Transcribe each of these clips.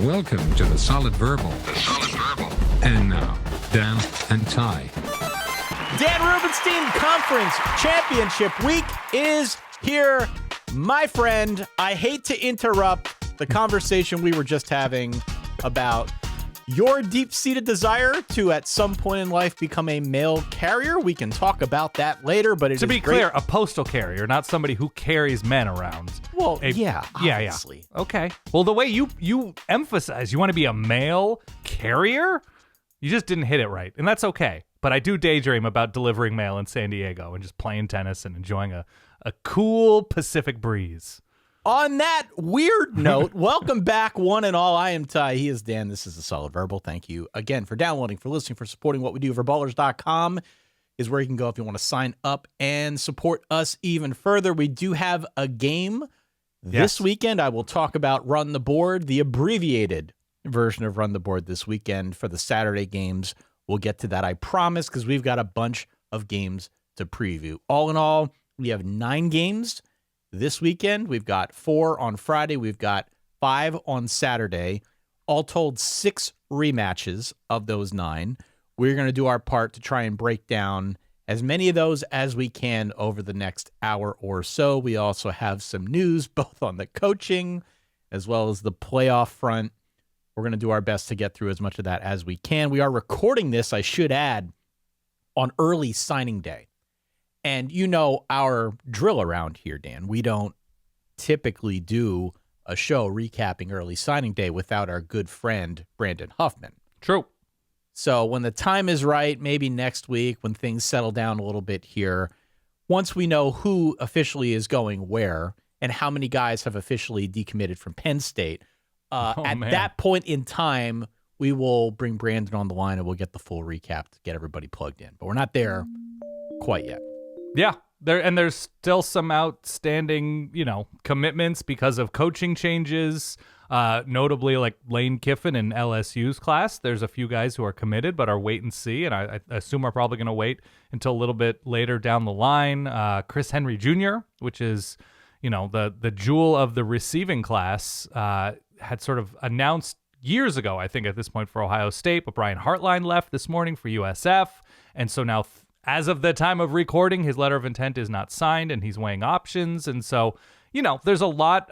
Welcome to the Solid Verbal. And now, Dan and Ty. Dan Rubenstein Conference Championship Week is here. My friend, I hate to interrupt the conversation we were just having about your deep-seated desire to, at some point in life, become a mail carrier. We can talk about that later, but to be clear, a postal carrier, not somebody who carries men around. Well, obviously. Yeah. Okay. Well, the way you emphasize you want to be a mail carrier, you just didn't hit it right, and that's okay. But I do daydream about delivering mail in San Diego and just playing tennis and enjoying a cool Pacific breeze. On that weird note, welcome back, one and all. I am Ty. He is Dan. This is the Solid Verbal. Thank you again for downloading, for listening, for supporting what we do. Verballers.com is where you can go if you want to sign up and support us even further. We do have a game this weekend. I will talk about Run the Board, the abbreviated version of Run the Board this weekend for the Saturday games. We'll get to that, I promise, because we've got a bunch of games to preview. All in all, we have 9 games this weekend. We've got 4 on Friday. We've got 5 on Saturday. All told, 6 rematches of those 9. We're going to do our part to try and break down as many of those as we can over the next hour or so. We also have some news, both on the coaching as well as the playoff front. We're going to do our best to get through as much of that as we can. We are recording this, I should add, on early signing day. And you know our drill around here, Dan. We don't typically do a show recapping early signing day without our good friend, Brandon Huffman. True. So when the time is right, maybe next week when things settle down a little bit here, once we know who officially is going where and how many guys have officially decommitted from Penn State, that point in time, we will bring Brandon on the line and we'll get the full recap to get everybody plugged in. But we're not there quite yet. Yeah, there's still some outstanding, commitments because of coaching changes, notably like Lane Kiffin in LSU's class. There's a few guys who are committed but are wait and see, and I assume are probably going to wait until a little bit later down the line. Chris Henry Jr., which is, the jewel of the receiving class, had sort of announced years ago, I think at this point, for Ohio State, but Brian Hartline left this morning for USF, and so now as of the time of recording, his letter of intent is not signed and he's weighing options. And so, there's a lot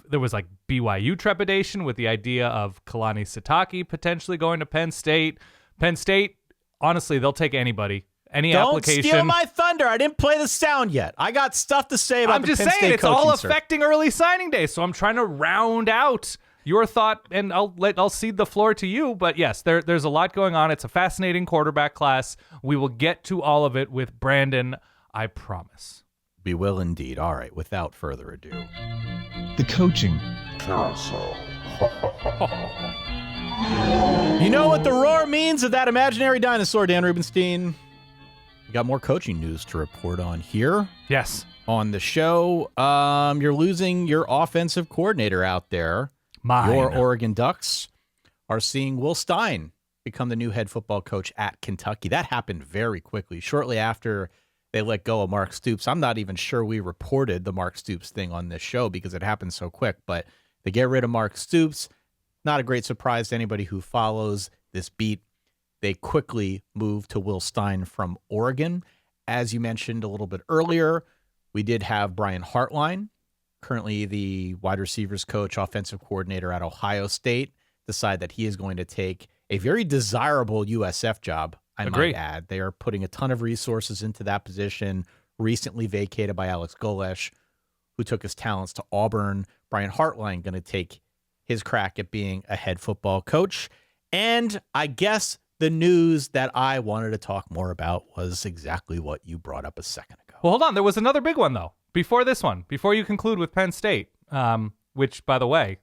there was like BYU trepidation with the idea of Kalani Sitake potentially going to Penn State. Penn State, honestly, they'll take anybody, any application. Don't steal my thunder. I didn't play the sound yet. I got stuff to say about the Penn State coaching. I'm just saying, it's all affecting early signing day. So I'm trying to round out your thought, and I'll cede the floor to you. But yes, there's a lot going on. It's a fascinating quarterback class. We will get to all of it with Brandon, I promise. We will indeed. All right, without further ado. The coaching Carousel. You know what the roar means of that imaginary dinosaur, Dan Rubenstein? We got more coaching news to report on here. Yes. On the show, you're losing your offensive coordinator out there. Your Oregon Ducks are seeing Will Stein become the new head football coach at Kentucky. That happened very quickly, shortly after they let go of Mark Stoops. I'm not even sure we reported the Mark Stoops thing on this show because it happened so quick, but they get rid of Mark Stoops. Not a great surprise to anybody who follows this beat. They quickly moved to Will Stein from Oregon. As you mentioned a little bit earlier, we did have Brian Hartline, currently the wide receivers coach, offensive coordinator at Ohio State, decide that he is going to take a very desirable USF job, I might add. They are putting a ton of resources into that position, recently vacated by Alex Golesh, who took his talents to Auburn. Brian Hartline going to take his crack at being a head football coach. And I guess the news that I wanted to talk more about was exactly what you brought up a second ago. Well, hold on. There was another big one, though. Before this one, before you conclude with Penn State, which, by the way,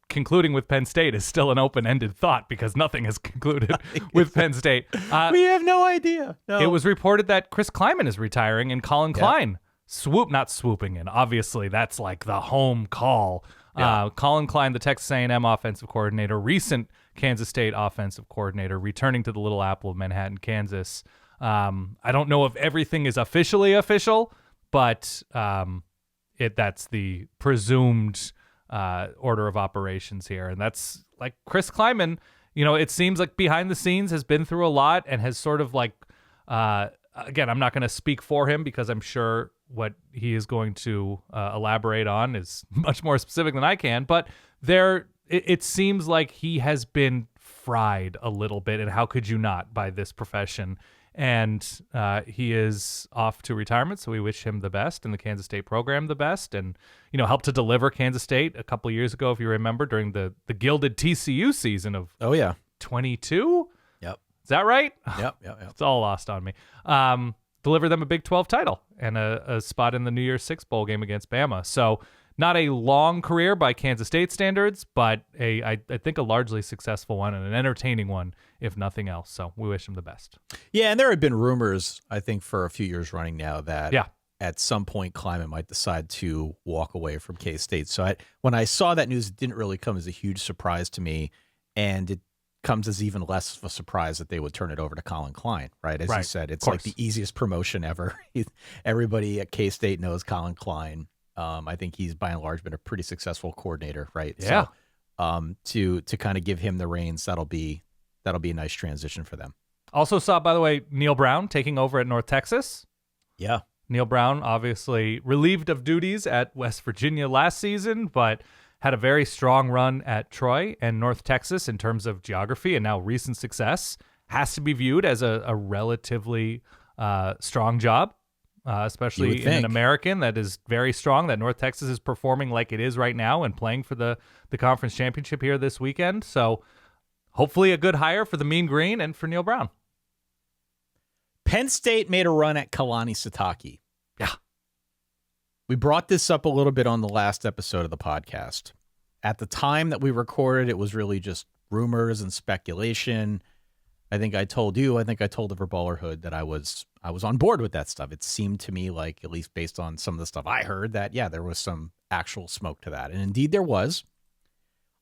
concluding with Penn State is still an open-ended thought because nothing has concluded with Penn State. We have no idea. No. It was reported that Chris Kleiman is retiring and Collin Klein not swooping in. Obviously, that's like the home call. Yeah. Collin Klein, the Texas A&M offensive coordinator, recent Kansas State offensive coordinator, returning to the Little Apple of Manhattan, Kansas. I don't know if everything is officially official, but that's the presumed order of operations here. And that's like Chris Kleiman, it seems like behind the scenes has been through a lot and has sort of like, again, I'm not going to speak for him because I'm sure what he is going to elaborate on is much more specific than I can. But it seems like he has been fried a little bit, and how could you not, by this profession? And he is off to retirement, so we wish him the best and the Kansas State program the best, and helped to deliver Kansas State a couple years ago, if you remember, during the gilded TCU season of 22. Yep. Is that right? Yep. It's all lost on me. Delivered them a Big 12 title and a spot in the New Year's Six bowl game against Bama. So not a long career by Kansas State standards, but I think a largely successful one and an entertaining one, if nothing else. So we wish him the best. Yeah, and there have been rumors, I think, for a few years running now that at some point Kleiman might decide to walk away from K-State. So when I saw that news, it didn't really come as a huge surprise to me, and it comes as even less of a surprise that they would turn it over to Collin Klein, right? As you said, it's like the easiest promotion ever. Everybody at K-State knows Collin Klein. I think he's by and large been a pretty successful coordinator, right? Yeah. So to kind of give him the reins, that'll be a nice transition for them. Also saw, by the way, Neil Brown taking over at North Texas. Yeah. Neil Brown obviously relieved of duties at West Virginia last season, but had a very strong run at Troy and North Texas in terms of geography, and now recent success has to be viewed as a relatively strong job. Especially in an American that is very strong, that North Texas is performing like it is right now and playing for the conference championship here this weekend. So hopefully a good hire for the Mean Green and for Neil Brown. Penn State made a run at Kalani Sitake. Yeah. We brought this up a little bit on the last episode of the podcast. At the time that we recorded, it was really just rumors and speculation. I think I told the Verballerhood that I was on board with that stuff. It seemed to me like, at least based on some of the stuff I heard, that, there was some actual smoke to that. And indeed there was.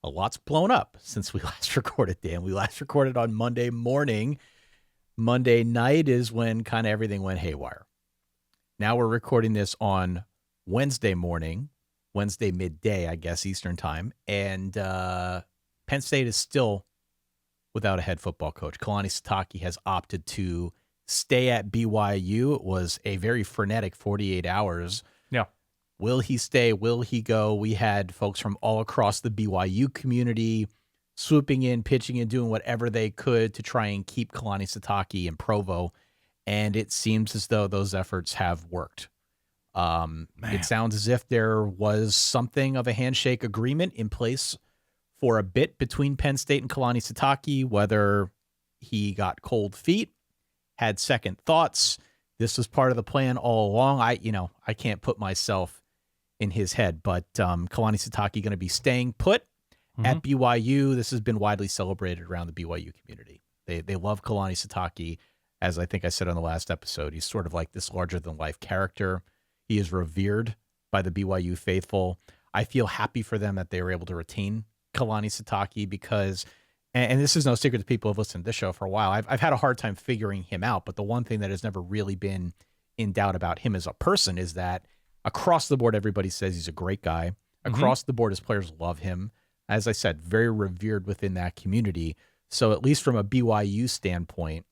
A lot's blown up since we last recorded, Dan. We last recorded on Monday morning. Monday night is when kind of everything went haywire. Now we're recording this on Wednesday morning, Wednesday midday, I guess, Eastern time. And Penn State is still without a head football coach. Kalani Sitake has opted to stay at BYU. It was a very frenetic 48 hours. Yeah. Will he stay? Will he go? We had folks from all across the BYU community swooping in, pitching in, doing whatever they could to try and keep Kalani Sitake in Provo. And it seems as though those efforts have worked. It sounds as if there was something of a handshake agreement in place for a bit between Penn State and Kalani Sitake, whether he got cold feet, had second thoughts. This was part of the plan all along. I can't put myself in his head, but Kalani Sitake going to be staying put at BYU. This has been widely celebrated around the BYU community. They love Kalani Sitake. As I think I said on the last episode, he's sort of like this larger-than-life character. He is revered by the BYU faithful. I feel happy for them that they were able to retain Kalani Sitake because, and this is no secret to people who have listened to this show for a while, I've had a hard time figuring him out, but the one thing that has never really been in doubt about him as a person is that across the board, everybody says he's a great guy. Across the board, his players love him. As I said, very revered within that community. So at least from a BYU standpoint,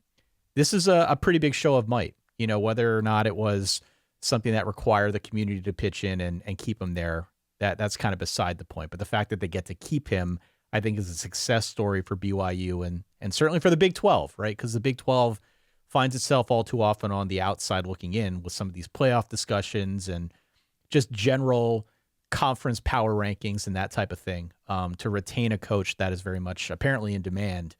this is a pretty big show of might. Whether or not it was something that required the community to pitch in and keep him there, that's kind of beside the point. But the fact that they get to keep him, I think, is a success story for BYU and certainly for the Big 12, right? Because the Big 12 finds itself all too often on the outside looking in with some of these playoff discussions and just general conference power rankings and that type of thing. To retain a coach that is very much apparently in demand,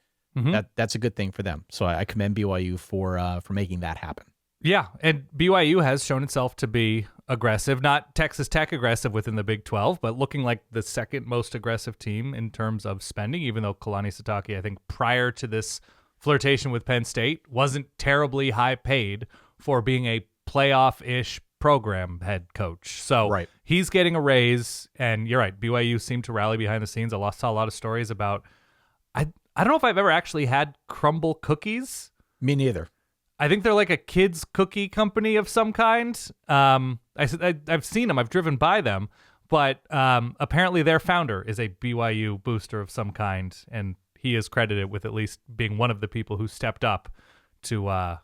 that's a good thing for them. So I commend BYU for making that happen. Yeah, and BYU has shown itself to be aggressive, not Texas Tech aggressive within the Big 12, but looking like the second most aggressive team in terms of spending, even though Kalani Sitake, I think prior to this flirtation with Penn State, wasn't terribly high paid for being a playoff-ish program head coach. So he's getting a raise, and you're right, BYU seemed to rally behind the scenes. I saw a lot of stories about, I don't know if I've ever actually had crumble cookies. Me neither. I think they're like a kid's cookie company of some kind. I've seen them. I've driven by them. but apparently their founder is a BYU booster of some kind, and he is credited with at least being one of the people who stepped up to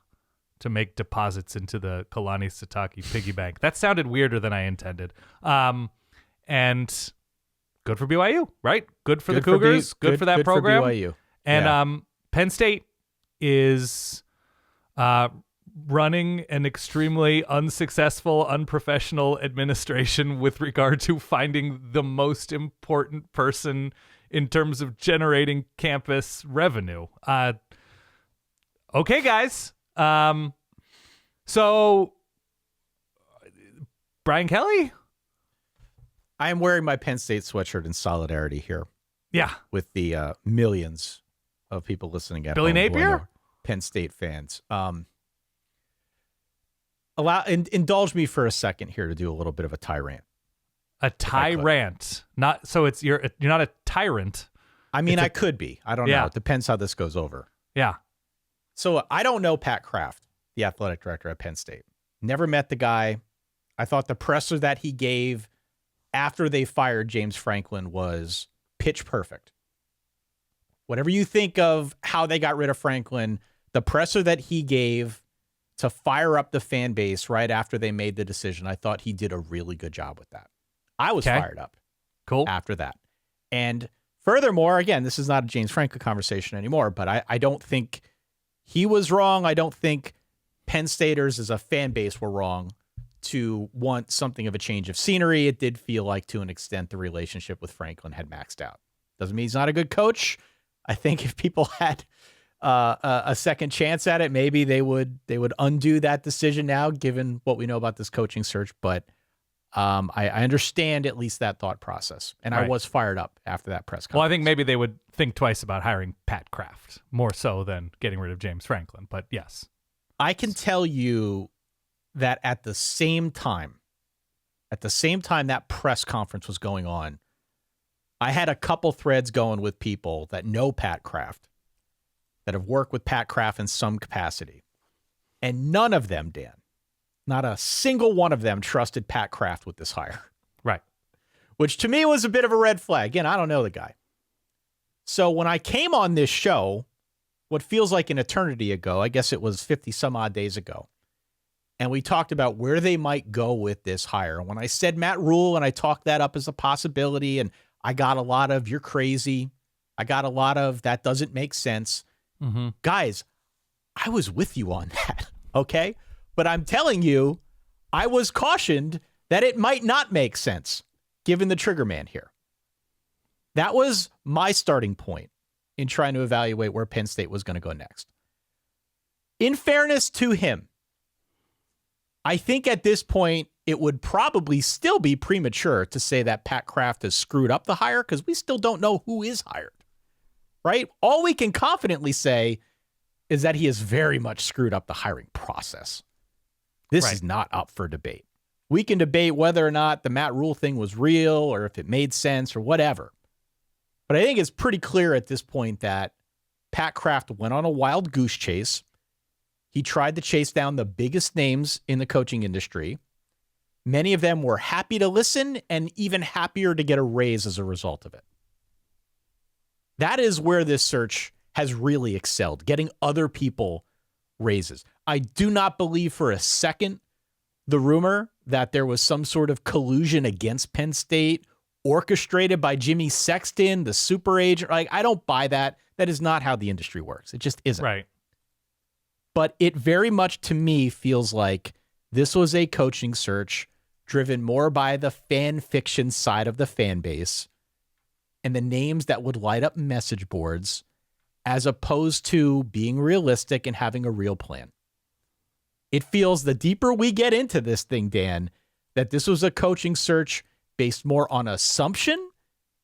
make deposits into the Kalani Sitake piggy bank. That sounded weirder than I intended. And good for BYU, right? Good for the Cougars. Good for that program. For BYU. And Penn State is running an extremely unsuccessful, unprofessional administration with regard to finding the most important person in terms of generating campus revenue. Okay, guys. So Brian Kelly? I am wearing my Penn State sweatshirt in solidarity here. Yeah. With the millions of people listening at Billy home who I know Napier? are Penn State fans. Indulge me for a second here to do a little bit of a tyrant. A tyrant. Not so it's you're not a tyrant. I mean, I could be. I don't know. It depends how this goes over. Yeah. So I don't know Pat Kraft, the athletic director at Penn State. Never met the guy. I thought the presser that he gave after they fired James Franklin was pitch perfect. Whatever you think of how they got rid of Franklin, the presser that he gave to fire up the fan base right after they made the decision, I thought he did a really good job with that. I was fired up after that. And furthermore, again, this is not a James Franklin conversation anymore, but I don't think he was wrong. I don't think Penn Staters as a fan base were wrong to want something of a change of scenery. It did feel like, to an extent, the relationship with Franklin had maxed out. Doesn't mean he's not a good coach. I think if people had a second chance at it, maybe they would undo that decision now, given what we know about this coaching search. But I understand at least that thought process, and I was fired up after that press conference. Well, I think maybe they would think twice about hiring Pat Kraft, more so than getting rid of James Franklin. But yes, I can tell you that at the same time that press conference was going on, I had a couple threads going with people that know Pat Kraft, that have worked with Pat Kraft in some capacity. And none of them, Dan, not a single one of them trusted Pat Kraft with this hire. Right. Which to me was a bit of a red flag. Again, I don't know the guy. So when I came on this show, what feels like an eternity ago, I guess it was 50 some odd days ago, and we talked about where they might go with this hire. When I said Matt Rule and I talked that up as a possibility, and I got a lot of, you're crazy. I got a lot of, that doesn't make sense. Mm-hmm. Guys, I was with you on that, okay? But I'm telling you, I was cautioned that it might not make sense, given the trigger man here. That was my starting point in trying to evaluate where Penn State was going to go next. In fairness to him, I think at this point, it would probably still be premature to say that Pat Kraft has screwed up the hire, because we still don't know who is hired, right? All we can confidently say is that he has very much screwed up the hiring process. This is not up for debate. We can debate whether or not the Matt Rule thing was real or if it made sense or whatever. But I think it's pretty clear at this point that Pat Kraft went on a wild goose chase. He tried to chase down the biggest names in the coaching industry. Many of them were happy to listen and even happier to get a raise as a result of it. That is where this search has really excelled, getting other people raises. I do not believe for a second the rumor that there was some sort of collusion against Penn State orchestrated by Jimmy Sexton, the super agent. Like, I don't buy that. That is not how the industry works. It just isn't. Right. But it very much to me feels like this was a coaching search driven more by the fan fiction side of the fan base and the names that would light up message boards, as opposed to being realistic and having a real plan. It feels, the deeper we get into this thing, Dan, that this was a coaching search based more on assumption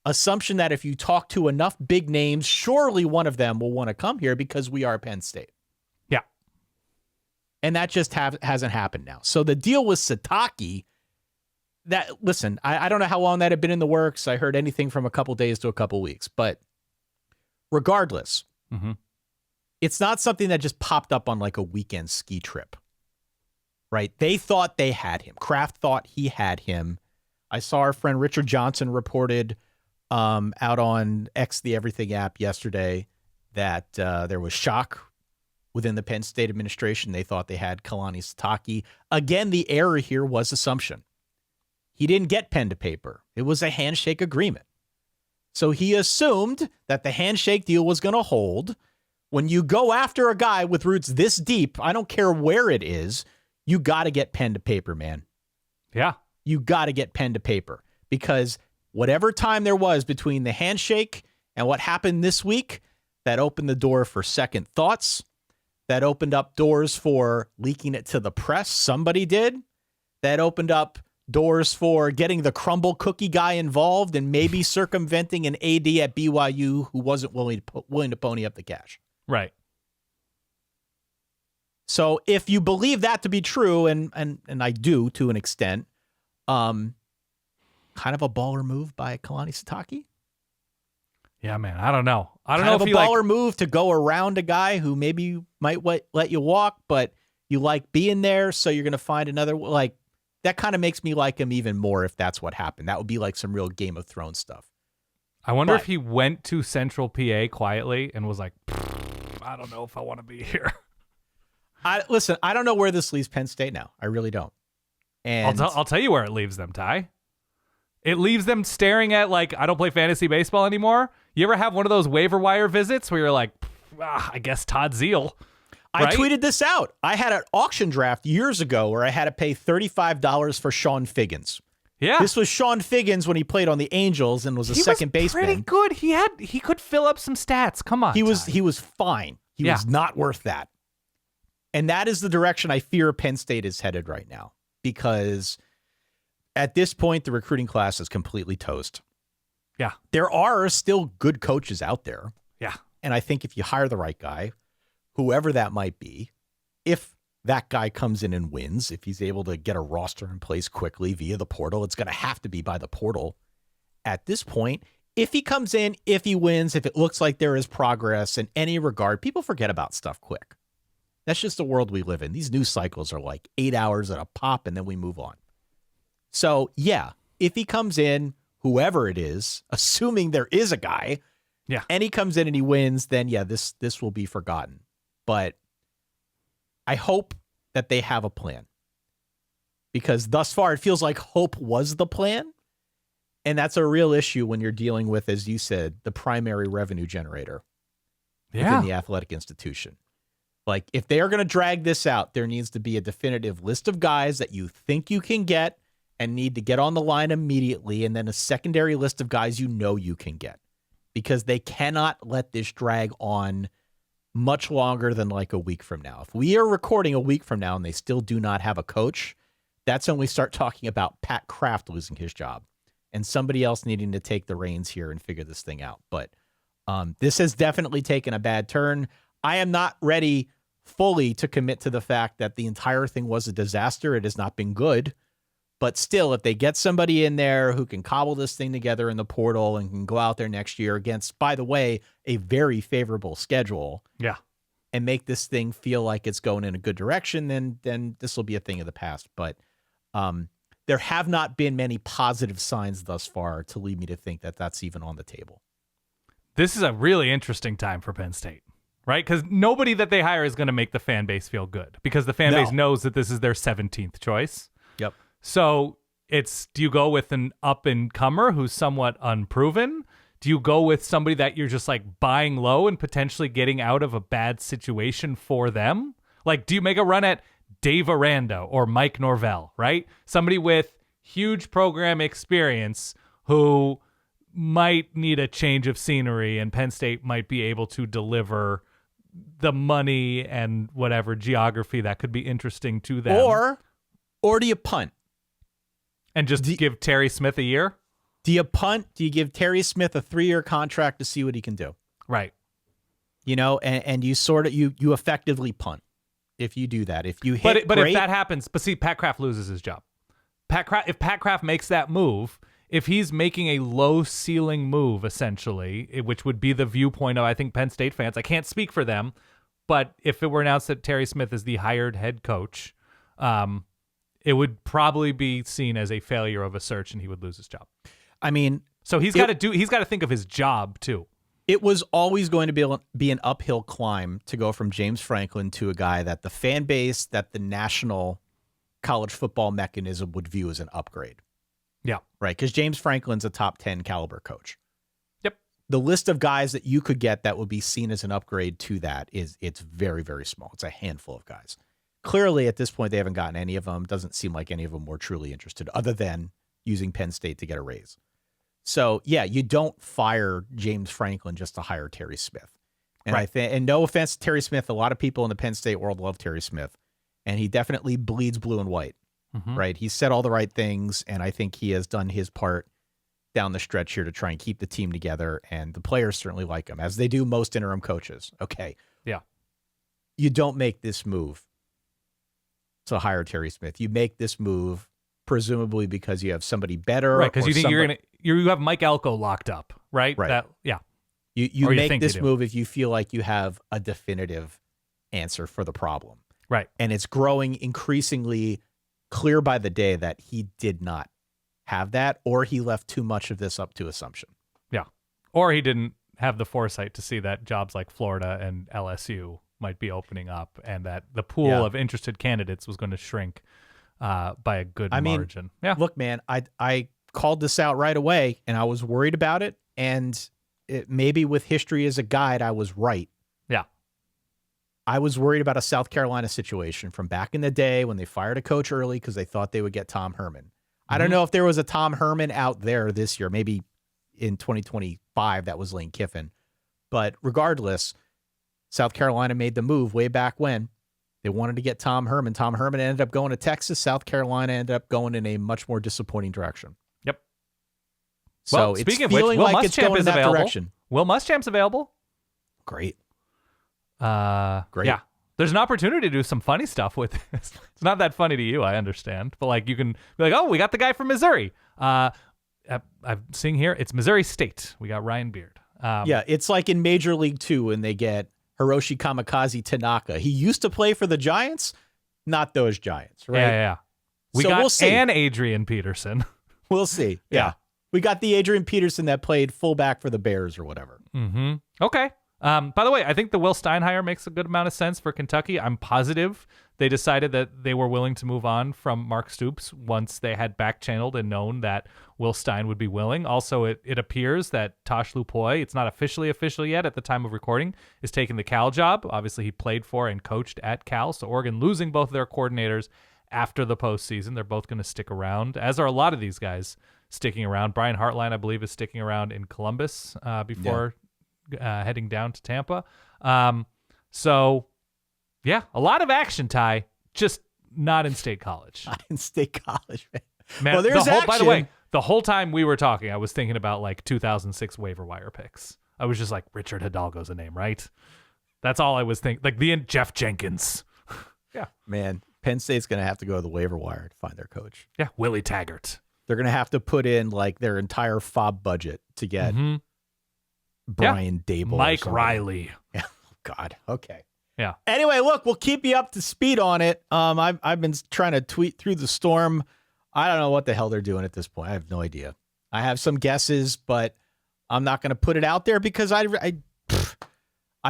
that if you talk to enough big names, surely one of them will want to come here because we are Penn State. Yeah. And that just hasn't happened now. So the deal with Sitake, that, listen, I don't know how long that had been in the works. I heard anything from a couple days to a couple weeks, but regardless, it's not something that just popped up on like a weekend ski trip, right? They thought they had him. Kraft thought he had him. I saw our friend Richard Johnson reported out on X, the Everything app yesterday, that there was shock within the Penn State administration. They thought they had Kalani Sitake. Again, the error here was assumption. He didn't get pen to paper. It was a handshake agreement. So he assumed that the handshake deal was going to hold. When you go after a guy with roots this deep, I don't care where it is, you got to get pen to paper, man. Yeah. You got to get pen to paper, because whatever time there was between the handshake and what happened this week, that opened the door for second thoughts. That opened up doors for leaking it to the press. Somebody did. That opened up doors for getting the crumble cookie guy involved and maybe circumventing an AD at BYU who wasn't willing to pony up the cash. Right. So if you believe that to be true, and I do to an extent, kind of a baller move by Kalani Sitake. Yeah, man. I don't know. I don't kind know of if a he baller move to go around a guy who maybe might let you walk, but you like being there, so you're going to find another. Like, that kind of makes me like him even more if that's what happened. That would be like some real Game of Thrones stuff. I wonder if he went to Central PA quietly and was like, I don't know if I want to be here. Listen, I don't know where this leaves Penn State now. I really don't. And I'll tell you where it leaves them, Ty. It leaves them staring at, like, I don't play fantasy baseball anymore. You ever have one of those waiver wire visits where you're like, I guess Todd Zeal. Right? I tweeted this out. I had an auction draft years ago where I had to pay $35 for Sean Figgins. Yeah. This was Sean Figgins when he played on the Angels and was a second baseman. Pretty good. He could fill up some stats. Come on. He was fine. He was not worth that. And that is the direction I fear Penn State is headed right now, because at this point, the recruiting class is completely toast. Yeah. There are still good coaches out there. Yeah. And I think if you hire the right guy, whoever that might be, if that guy comes in and wins, if he's able to get a roster in place quickly via the portal, it's going to have to be by the portal at this point. If he comes in, if he wins, if it looks like there is progress in any regard, people forget about stuff quick. That's just the world we live in. These news cycles are like 8 hours at a pop, and then we move on. So, yeah, if he comes in, whoever it is, assuming there is a guy, and he comes in and he wins, then, yeah, this will be forgotten. But I hope that they have a plan, because thus far it feels like hope was the plan. And that's a real issue when you're dealing with, as you said, the primary revenue generator within the athletic institution. Like, if they are going to drag this out, there needs to be a definitive list of guys that you think you can get and need to get on the line immediately, and then a secondary list of guys you know you can get, because they cannot let this drag on much longer than like a week from now. If we are recording a week from now and they still do not have a coach, that's when we start talking about Pat Kraft losing his job and somebody else needing to take the reins here and figure this thing out. But this has definitely taken a bad turn. I am not ready fully to commit to the fact that the entire thing was a disaster. It has not been good. But still, if they get somebody in there who can cobble this thing together in the portal and can go out there next year against, by the way, a very favorable schedule, and make this thing feel like it's going in a good direction, then this will be a thing of the past. But there have not been many positive signs thus far to lead me to think that that's even on the table. This is a really interesting time for Penn State, right? Because nobody that they hire is going to make the fan base feel good, because the fan base knows that this is their 17th choice. Yep. So do you go with an up-and-comer who's somewhat unproven? Do you go with somebody that you're just like buying low and potentially getting out of a bad situation for them? Like, do you make a run at Dave Aranda or Mike Norvell, right? Somebody with huge program experience who might need a change of scenery, and Penn State might be able to deliver the money and whatever geography that could be interesting to them. Or do you punt? And just give Terry Smith a year? Do you punt? Do you give Terry Smith a 3-year contract to see what he can do? Right. You know, and you sort of you effectively punt if you do that. If you hit, but if that happens, but see, Pat Kraft loses his job. If Pat Kraft makes that move, if he's making a low ceiling move, essentially, which would be the viewpoint of, I think, Penn State fans. I can't speak for them, but if it were announced that Terry Smith is the hired head coach, it would probably be seen as a failure of a search and he would lose his job. I mean, so he's got to think of his job too. It was always going to be an uphill climb to go from James Franklin to a guy that the fan base, that the national college football mechanism would view as an upgrade. Yeah. Right. Because James Franklin's a top 10 caliber coach. Yep. The list of guys that you could get that would be seen as an upgrade to that it's very, very small. It's a handful of guys. Clearly, at this point, they haven't gotten any of them. Doesn't seem like any of them were truly interested, other than using Penn State to get a raise. So, yeah, you don't fire James Franklin just to hire Terry Smith. And right. And no offense to Terry Smith, a lot of people in the Penn State world love Terry Smith, and he definitely bleeds blue and white. Mm-hmm. Right? He said all the right things, and I think he has done his part down the stretch here to try and keep the team together, and the players certainly like him, as they do most interim coaches. Okay. Yeah. You don't make this move to hire Terry Smith. You make this move presumably because you have somebody better. Right, because you think you have Mike Elko locked up, right? Right. Yeah. You make this move if you feel like you have a definitive answer for the problem. Right. And it's growing increasingly clear by the day that he did not have that, or he left too much of this up to assumption. Yeah. Or he didn't have the foresight to see that jobs like Florida and LSU might be opening up, and that the pool of interested candidates was going to shrink by a good margin. Yeah. Look, man, I called this out right away, and I was worried about it, and maybe with history as a guide, I was right. Yeah. I was worried about a South Carolina situation from back in the day when they fired a coach early because they thought they would get Tom Herman. I don't know if there was a Tom Herman out there this year, maybe in 2025 that was Lane Kiffin. But regardless, South Carolina made the move way back when. They wanted to get Tom Herman. Tom Herman ended up going to Texas. South Carolina ended up going in a much more disappointing direction. Yep. So well, it's speaking of feeling which, Will like it's Muschamp going is in that available. direction. Will Muschamp's available. Great. Great. Yeah. There's an opportunity to do some funny stuff with this. It's not that funny to you, I understand. But like you can be like, oh, we got the guy from Missouri. I'm seeing here, it's Missouri State. We got Ryan Beard. Yeah, it's like in Major League 2 when they get Hiroshi Kamikaze Tanaka. He used to play for the Giants, not those Giants, right? Yeah. We'll see. And Adrian Peterson. We'll see. Yeah. We got the Adrian Peterson that played fullback for the Bears or whatever. Mm-hmm. Okay. By the way, I think the Will Stein hire makes a good amount of sense for Kentucky. I'm positive they decided that they were willing to move on from Mark Stoops once they had back-channeled and known that Will Stein would be willing. Also, it appears that Tosh Lupoy, it's not official yet at the time of recording, is taking the Cal job. Obviously, he played for and coached at Cal, so Oregon losing both of their coordinators after the postseason. They're both going to stick around, as are a lot of these guys sticking around. Brian Hartline, I believe, is sticking around in Columbus before heading down to Tampa. So, yeah, a lot of action, Ty, just not in State College. Not in State College, man. Man, well, there's action. By the way, the whole time we were talking, I was thinking about like 2006 waiver wire picks. I was just like, Richard Hidalgo's a name, right? That's all I was thinking. Like Jeff Jenkins. Yeah. Man, Penn State's going to have to go to the waiver wire to find their coach. Yeah, Willie Taggart. They're going to have to put in like their entire FOB budget to get Brian Dable. Mike Riley. Yeah. Oh, God. Okay. Yeah. Anyway, look, we'll keep you up to speed on it. I've been trying to tweet through the storm. I don't know what the hell they're doing at this point. I have no idea. I have some guesses, but I'm not going to put it out there because I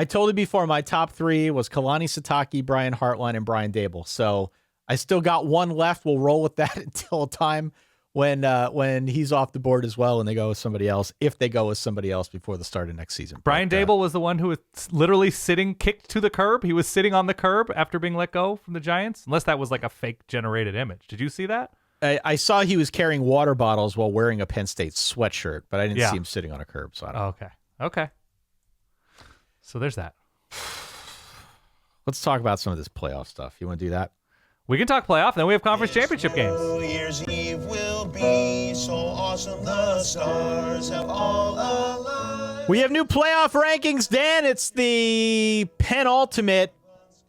told you before my top three was Kalani Sitake, Brian Hartline, and Brian Dable. So I still got one left. We'll roll with that until a time when he's off the board as well and they go with somebody else, if they go with somebody else before the start of next season. Brian Dable was the one who was literally kicked to the curb. He was sitting on the curb after being let go from the Giants, unless that was like a fake generated image. Did you see that? I saw he was carrying water bottles while wearing a Penn State sweatshirt, but I didn't see him sitting on a curb. So I don't know. Okay. So there's that. Let's talk about some of this playoff stuff. You want to do that? We can talk playoff, then we have conference championship games. New Year's Eve will be so awesome. The stars have all aligned. We have new playoff rankings, Dan. It's the penultimate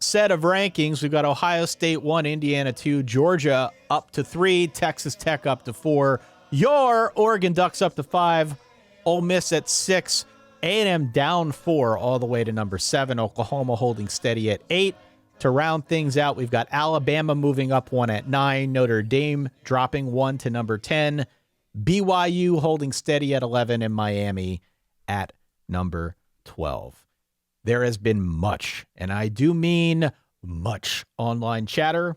set of rankings. We've got Ohio State 1, Indiana 2, Georgia up to 3, Texas Tech up to 4, your Oregon Ducks up to 5, Ole Miss at 6, A&M down 4 all the way to number 7, Oklahoma holding steady at 8, To round things out, we've got Alabama moving up 1 at 9, Notre Dame dropping 1 to number 10, BYU holding steady at 11, and Miami at number 12. There has been much, and I do mean much, online chatter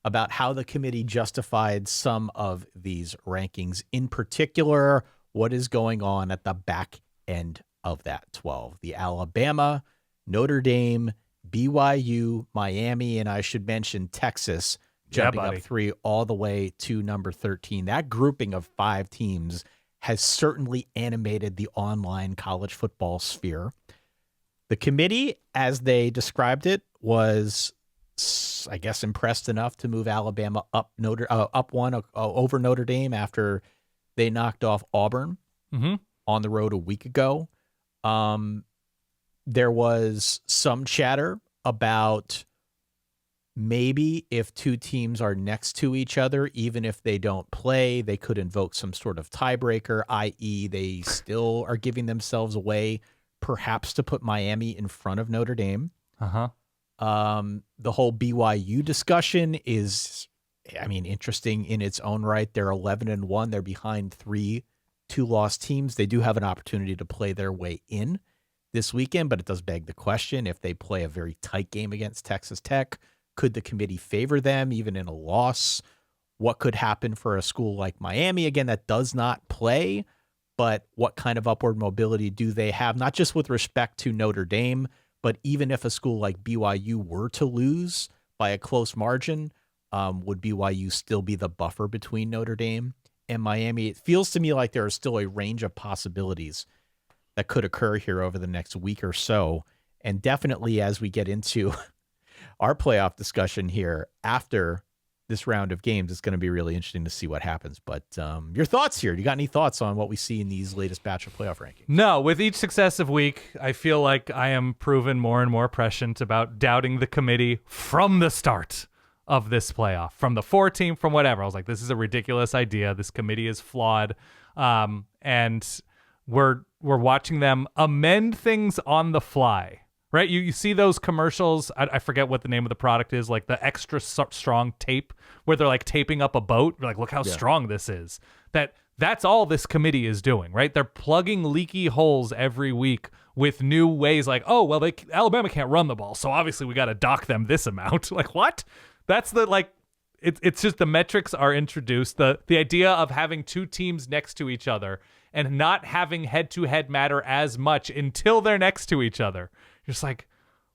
about how the committee justified some of these rankings. In particular, what is going on at the back end of that 12. The Alabama, Notre Dame, BYU, Miami, and I should mention Texas jumping up 3 all the way to number 13. That grouping of 5 teams has certainly animated the online college football sphere. The committee, as they described it, was, I guess, impressed enough to move Alabama up 1 over Notre Dame after they knocked off Auburn on the road a week ago. There was some chatter about maybe if 2 teams are next to each other, even if they don't play, they could invoke some sort of tiebreaker, i.e. they still are giving themselves away, perhaps to put Miami in front of Notre Dame. The whole BYU discussion is, interesting in its own right. They're 11-1. They're behind 3 2-loss teams. They do have an opportunity to play their way in this weekend, but it does beg the question, if they play a very tight game against Texas Tech, could the committee favor them even in a loss? What could happen for a school like Miami, again, that does not play, but what kind of upward mobility do they have, not just with respect to Notre Dame, but even if a school like BYU were to lose by a close margin, would BYU still be the buffer between Notre Dame and Miami? It feels to me like there is still a range of possibilities that could occur here over the next week or so. And definitely as we get into our playoff discussion here after this round of games, it's going to be really interesting to see what happens. But your thoughts here? Do you got any thoughts on what we see in these latest batch of playoff rankings? No, with each successive week, I feel like I am proven more and more prescient about doubting the committee from the start of this playoff, from the 4 team, from whatever. I was like, this is a ridiculous idea. This committee is flawed. And we're watching them amend things on the fly, right? You see those commercials. I forget what the name of the product is, like the extra strong tape where they're like taping up a boat. You're like, look how strong this is. That's all this committee is doing, right? They're plugging leaky holes every week with new ways, like, oh, well, Alabama can't run the ball, so obviously we got to dock them this amount. Like, what? That's the, like, it's just the metrics are introduced. The idea of having 2 teams next to each other and not having head-to-head matter as much until they're next to each other. You're just like,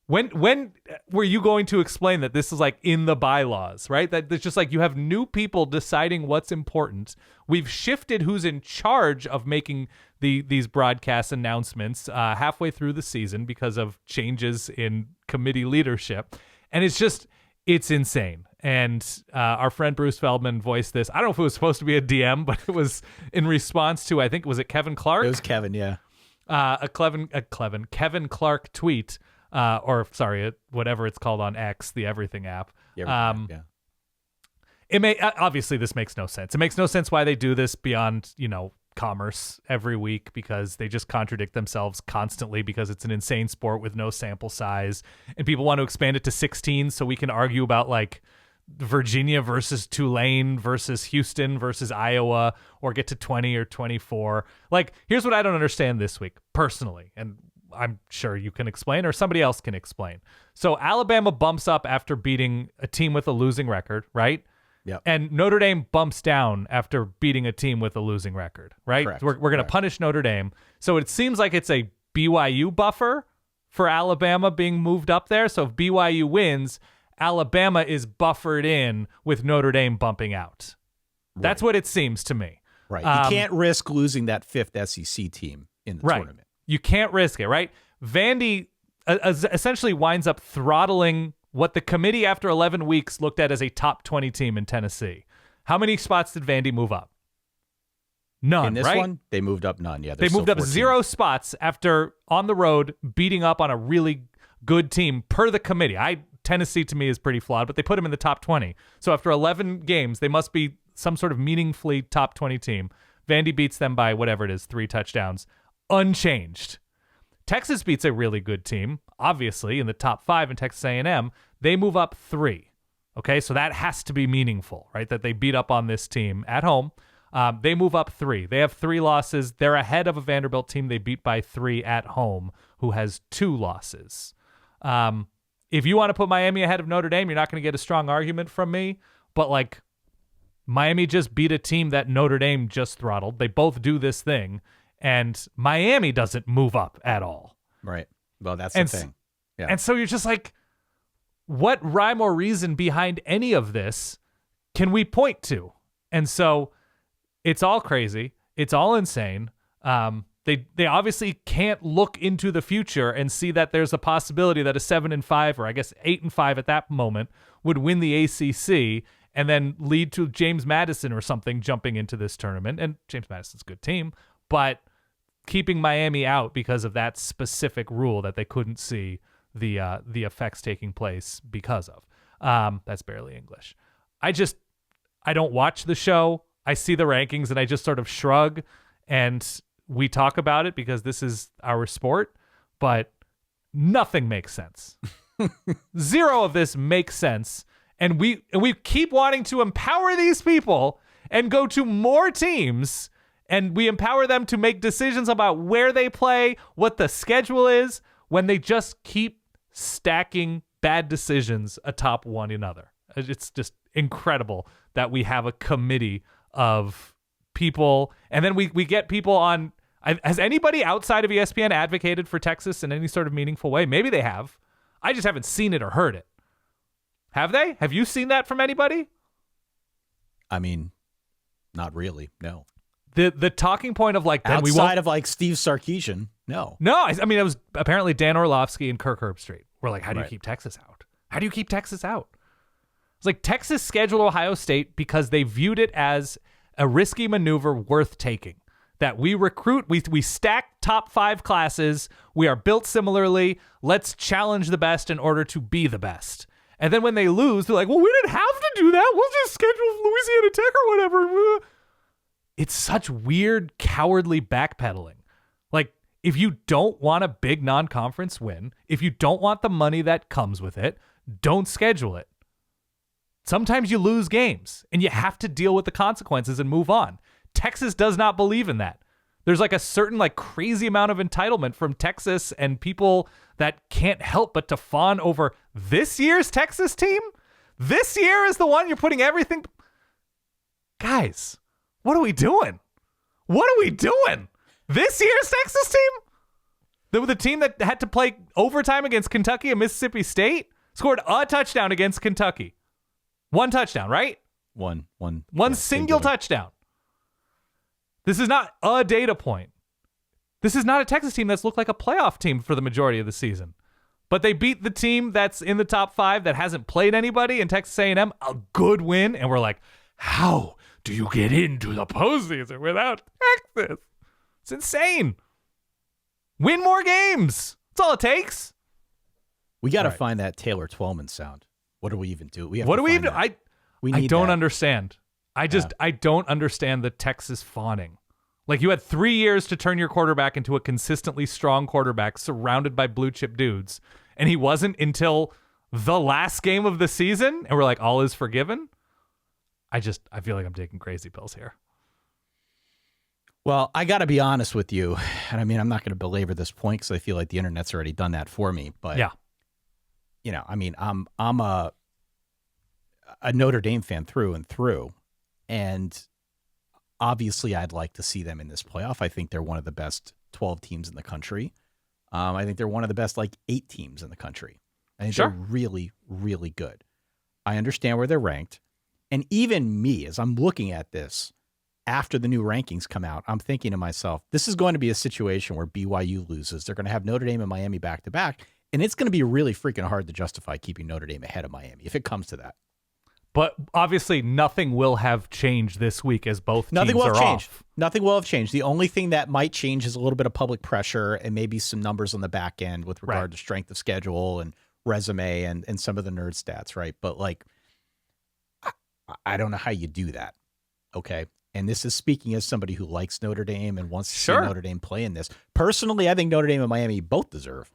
when were you going to explain that this is like in the bylaws, right? That it's just like you have new people deciding what's important. We've shifted who's in charge of making these broadcast announcements halfway through the season because of changes in committee leadership. And it's insane. And our friend Bruce Feldman voiced this. I don't know if it was supposed to be a DM, but it was in response to, I think, was it Kevin Clark? It was Kevin, yeah. Kevin Clark tweet, whatever it's called on X, the Everything app. It may obviously this makes no sense. It makes no sense why they do this beyond, commerce every week, because they just contradict themselves constantly because it's an insane sport with no sample size, and people want to expand it to 16 so we can argue about like Virginia versus Tulane versus Houston versus Iowa, or get to 20 or 24. Like, here's what I don't understand this week personally, and I'm sure you can explain or somebody else can explain. So Alabama bumps up after beating a team with a losing record, right? Yep. And Notre Dame bumps down after beating a team with a losing record, right? Correct. We're going to punish Notre Dame. So it seems like it's a BYU buffer for Alabama being moved up there. So if BYU wins, Alabama is buffered in with Notre Dame bumping out. Right. That's what it seems to me. Right. You can't risk losing that 5th SEC team in the tournament. You can't risk it, right? Vandy essentially winds up throttling what the committee after 11 weeks looked at as a top 20 team in Tennessee. How many spots did Vandy move up? None, in this right? one, they moved up none. Yeah, they moved up 0 spots after on the road beating up on a really good team per the committee. Tennessee to me is pretty flawed, but they put them in the top 20. So after 11 games, they must be some sort of meaningfully top 20 team. Vandy beats them by whatever it is, 3 touchdowns, unchanged. Texas beats a really good team, obviously, in the top 5 in Texas A&M. They move up 3. Okay, so that has to be meaningful, right? That they beat up on this team at home. They move up 3. They have 3 losses. They're ahead of a Vanderbilt team they beat by 3 at home, who has 2 losses. If you want to put Miami ahead of Notre Dame, you're not going to get a strong argument from me. But, like, Miami just beat a team that Notre Dame just throttled. They both do this thing, and Miami doesn't move up at all. Right. Well, that's the thing. Yeah. And so you're just like, what rhyme or reason behind any of this can we point to? And so it's all crazy. It's all insane. They obviously can't look into the future and see that there's a possibility that a 7-5, or I guess 8-5 at that moment, would win the ACC and then lead to James Madison or something jumping into this tournament. And James Madison's a good team, but keeping Miami out because of that specific rule that they couldn't see the effects taking place because of. That's barely English. I don't watch the show. I see the rankings and I just sort of shrug, and we talk about it because this is our sport, but nothing makes sense. Zero of this makes sense. And we keep wanting to empower these people and go to more teams, and we empower them to make decisions about where they play, what the schedule is, when they just keep stacking bad decisions atop one another. It's just incredible that we have a committee of people, and then we get people on. Has anybody outside of ESPN advocated for Texas in any sort of meaningful way? Maybe they have. I just haven't seen it or heard it. Have they? Have you seen that from anybody? I mean, not really. No. The talking point of like, then outside of like Steve Sarkisian, no. No, I mean, it was apparently Dan Orlovsky and Kirk Herbstreit. We're like, how do you keep Texas out? How do you keep Texas out? It's like Texas scheduled Ohio State because they viewed it as a risky maneuver worth taking. That we recruit, we stack top 5 classes. We are built similarly. Let's challenge the best in order to be the best. And then when they lose, they're like, well, we didn't have to do that. We'll just schedule Louisiana Tech or whatever. It's such weird, cowardly backpedaling. Like, if you don't want a big non-conference win, if you don't want the money that comes with it, don't schedule it. Sometimes you lose games, and you have to deal with the consequences and move on. Texas does not believe in that. There's like a certain like crazy amount of entitlement from Texas and people that can't help but to fawn over this year's Texas team. This year is the one you're putting everything. Guys, what are we doing? What are we doing? This year's Texas team? The team that had to play overtime against Kentucky and Mississippi State scored a touchdown against Kentucky. 1 touchdown, right? One single touchdown. This is not a data point. This is not a Texas team that's looked like a playoff team for the majority of the season. But they beat the team that's in the top 5 that hasn't played anybody in Texas A&M, a good win, and we're like, how do you get into the postseason without Texas? It's insane. Win more games. That's all it takes. We got to find that Taylor Twellman sound. What do we even do? I don't understand. I don't understand the Texas fawning. Like, you had 3 years to turn your quarterback into a consistently strong quarterback surrounded by blue chip dudes, and he wasn't until the last game of the season, and we're like, all is forgiven. I feel like I'm taking crazy pills here. Well, I got to be honest with you, and I mean, I'm not going to belabor this point because I feel like the internet's already done that for me. But yeah, you know, I mean, I'm a Notre Dame fan through and through, and obviously, I'd like to see them in this playoff. I think they're one of the best 12 teams in the country. I think they're one of the best 8 teams in the country. I think they're really, really good. I understand where they're ranked. And even me, as I'm looking at this, after the new rankings come out, I'm thinking to myself, this is going to be a situation where BYU loses. They're going to have Notre Dame and Miami back-to-back, and it's going to be really freaking hard to justify keeping Notre Dame ahead of Miami if it comes to that. But obviously, nothing will have changed this week as both teams are off. Nothing will have changed. The only thing that might change is a little bit of public pressure and maybe some numbers on the back end with regard to strength of schedule and resume and some of the nerd stats, right? But I don't know how you do that. Okay. and this is speaking as somebody who likes Notre Dame and wants to Sure. see Notre Dame play in this. Personally, I think Notre Dame and Miami both deserve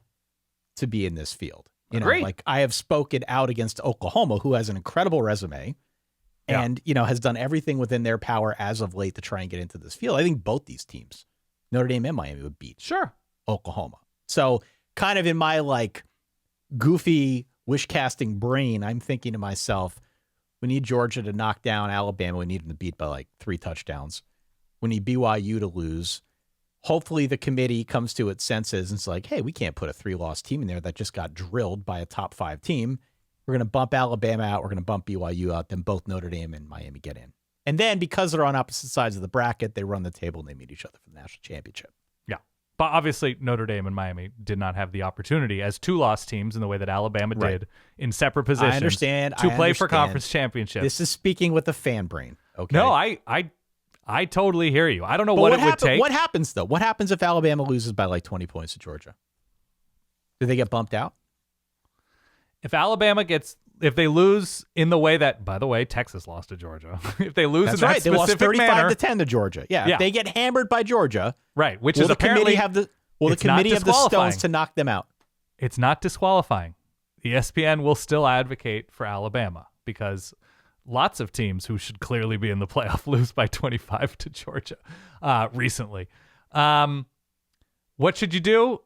to be in this field. You know, Agreed. like I have spoken out against Oklahoma, who has an incredible resume and, has done everything within their power as of late to try and get into this field. I think both these teams, Notre Dame and Miami, would beat Sure. Oklahoma. So kind of in my like goofy wish casting brain, I'm thinking to myself, we need Georgia to knock down Alabama. We need them to beat by like 3 touchdowns. We need BYU to lose. Hopefully the committee comes to its senses and it's like, hey, we can't put a 3-loss team in there that just got drilled by a top 5 team. We're going to bump Alabama out. We're going to bump BYU out. Then both Notre Dame and Miami get in. And then because they're on opposite sides of the bracket, they run the table and they meet each other for the national championship. Yeah. But obviously Notre Dame and Miami did not have the opportunity as 2-loss teams in the way that Alabama did in separate positions. I understand. To play for conference championship. This is speaking with the fan brain. Okay. No, I totally hear you. I don't know But what it would take. What happens though? What happens if Alabama loses by like 20 points to Georgia? Do they get bumped out? If they lose in the way that, by the way, Texas lost to Georgia. If they lose That's in that right. They lost specific 35 manner, to 10 to Georgia. Yeah. If they get hammered by Georgia, right? Which will is the apparently committee will the it's not committee have the disqualifying. stones to knock them out? It's not disqualifying. ESPN will still advocate for Alabama because lots of teams who should clearly be in the playoff lose by 25 to Georgia recently. What should you do?